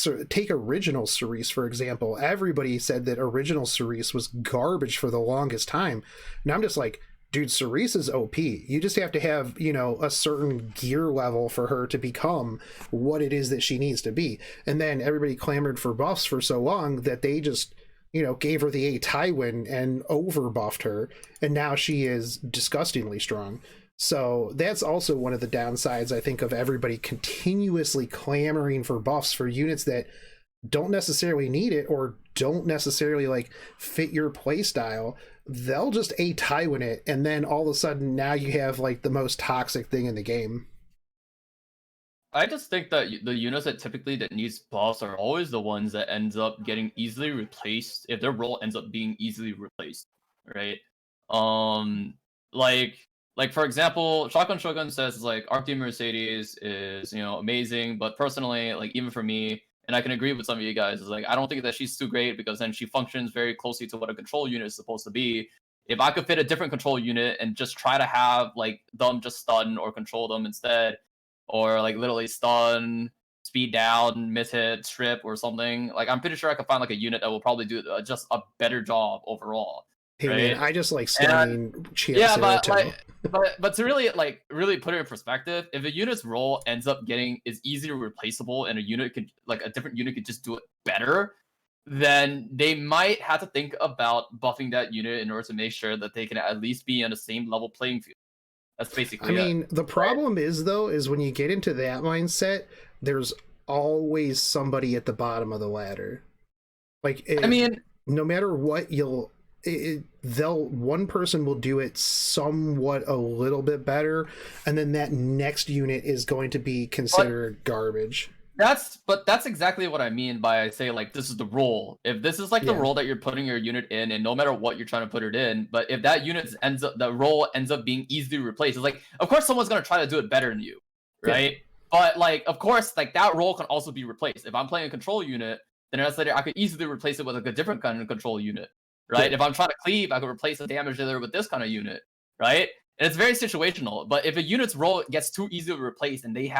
original Cerise, for example. Everybody said that original Cerise was garbage for the longest time. Now I'm just like, dude, Cerise is OP. You just have to have, a certain gear level for her to become what it is that she needs to be. And then everybody clamored for buffs for so long that they just, gave her the A Tywin and over buffed her. And now she is disgustingly strong. So that's also one of the downsides, I think, of everybody continuously clamoring for buffs for units that don't necessarily need it or don't necessarily like fit your play style, they'll just A-Tywin it, and then all of a sudden now you have like the most toxic thing in the game. I just think that the units that needs buffs are always the ones that ends up getting easily replaced if their role ends up being easily replaced, right? Um, like for example, Shogun says like Arctic Mercedes is amazing, but personally, like even for me, and I can agree with some of you guys, is like I don't think that she's too great because then she functions very closely to what a control unit is supposed to be. If I could fit a different control unit and just try to have like them just stun or control them instead, or like literally stun, speed down, miss hit, strip, or something. Like I'm pretty sure I could find like a unit that will probably do just a better job overall. Hey right? man, I just like stunning. Yeah, but to really put it in perspective, if a unit's role ends up is easily replaceable and a different unit could just do it better, then they might have to think about buffing that unit in order to make sure that they can at least be on the same level playing field. That's basically I mean, the problem is when you get into that mindset, there's always somebody at the bottom of the ladder. Like, no matter what, one person will do it somewhat a little bit better, and then that next unit is going to be considered garbage. That's exactly what I mean by I say like this is the role. If this is like the role that you're putting your unit in, and no matter what you're trying to put it in, but if that the role ends up being easily replaced, it's like of course someone's gonna try to do it better than you, right? Yeah. But like of course like that role can also be replaced. If I'm playing a control unit, then later I could easily replace it with like a different kind of control unit, right? Yeah. If I'm trying to cleave, I could replace the damage dealer with this kind of unit, right? And it's very situational. But if a unit's role gets too easily replaced and they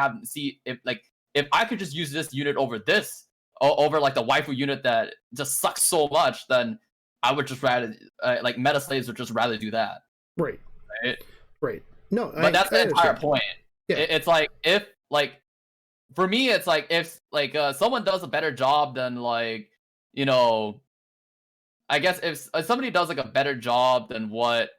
if I could just use this unit over like the waifu unit that just sucks so much, then I would just rather like meta slaves would just rather do that. Right. No, but that's the entire point. Yeah. It's like if like for me, it's like if like someone does a better job than like I guess if somebody does like a better job than what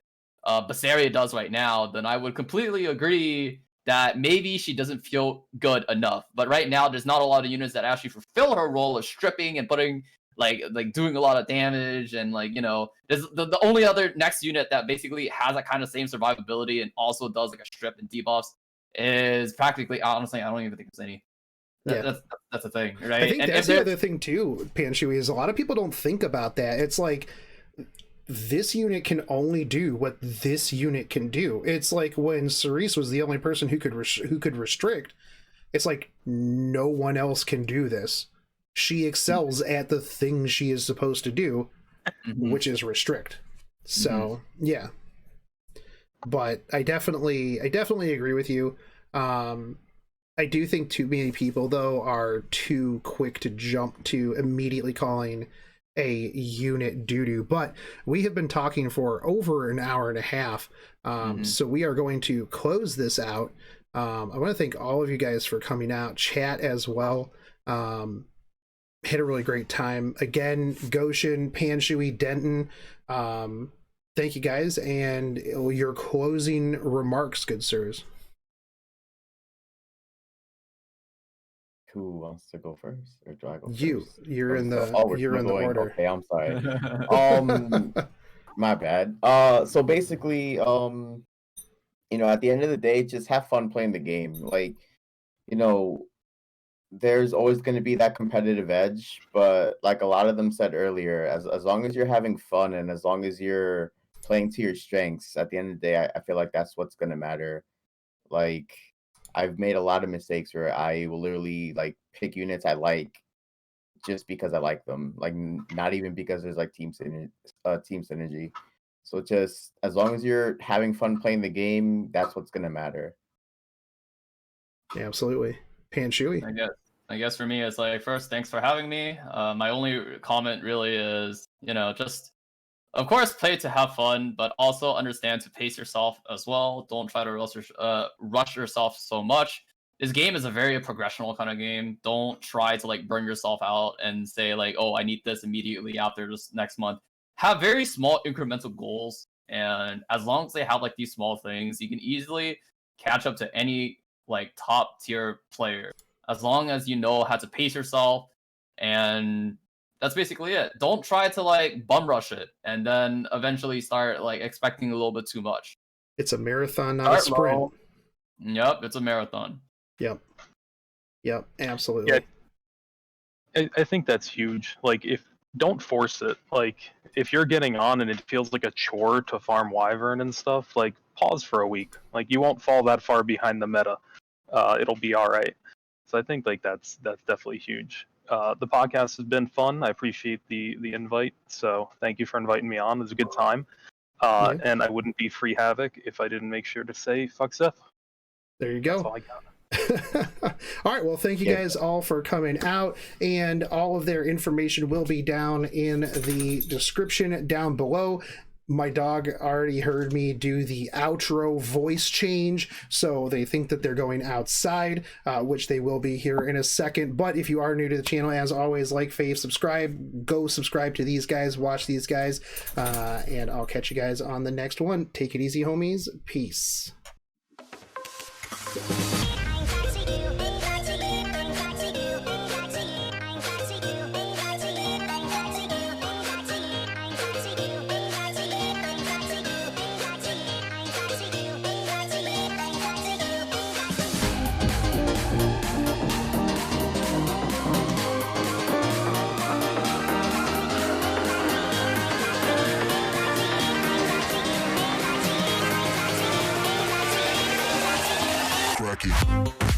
Basaria does right now, then I would completely agree that maybe she doesn't feel good enough. But right now, there's not a lot of units that actually fulfill her role of stripping and putting like doing a lot of damage, and there's the only other next unit that basically has that kind of same survivability and also does like a strip and debuffs is practically, honestly, I don't even think there's any. That's a thing, right? I think that's the other thing too, Panshui, is a lot of people don't think about that. It's like this unit can only do what this unit can do. It's like when Cerise was the only person who could restrict. It's like no one else can do this. She excels at the thing she is supposed to do, which is restrict. So yeah, but I definitely agree with you. I do think too many people though are too quick to jump to immediately calling a unit doo-doo, but we have been talking for over an hour and a half, so we are going to close this out. I want to thank all of you guys for coming out, chat as well. Had a really great time again. Goshen, Panshui, Denton, thank you guys, and your closing remarks, good sirs. Who wants to go first, or do I go first? You're in the order. Okay, I'm sorry. My bad. So basically, at the end of the day, just have fun playing the game. Like, there's always going to be that competitive edge, but like a lot of them said earlier, as long as you're having fun and as long as you're playing to your strengths, at the end of the day, I feel like that's what's going to matter. Like, I've made a lot of mistakes where I will literally like pick units I like just because I like them, like not even because there's like team synergy. So just as long as you're having fun playing the game, that's what's gonna matter. Yeah, absolutely. Panshui. I guess for me, it's like, first, thanks for having me. My only comment really is, just of course, play to have fun, but also understand to pace yourself as well. Don't try to rush yourself so much. This game is a very progressional kind of game. Don't try to like burn yourself out and say like, oh, I need this immediately after this next month. Have very small incremental goals, and as long as they have like these small things, you can easily catch up to any like top tier player. As long as you know how to pace yourself, And that's basically it. Don't try to like bum rush it and then eventually start like expecting a little bit too much. It's a marathon, not a sprint. Low. Yep, it's a marathon. Yep, absolutely. Yeah, I think that's huge. Like, don't force it. Like, if you're getting on and it feels like a chore to farm Wyvern and stuff, like, pause for a week. Like, you won't fall that far behind the meta. It'll be all right. So I think like that's definitely huge. The podcast has been fun. I appreciate the invite. So thank you for inviting me on. It was a good time. And I wouldn't be Free Havoc if I didn't make sure to say fuck Seth. There you go. That's all I got. All right, well, thank you guys all for coming out, and all of their information will be down in the description down below. My dog already heard me do the outro voice change, so they think that they're going outside, which they will be here in a second. But if you are new to the channel, as always, like, fave, subscribe, go subscribe to these guys, watch these guys, and I'll catch you guys on the next one. Take it easy, homies. Peace. Cracky.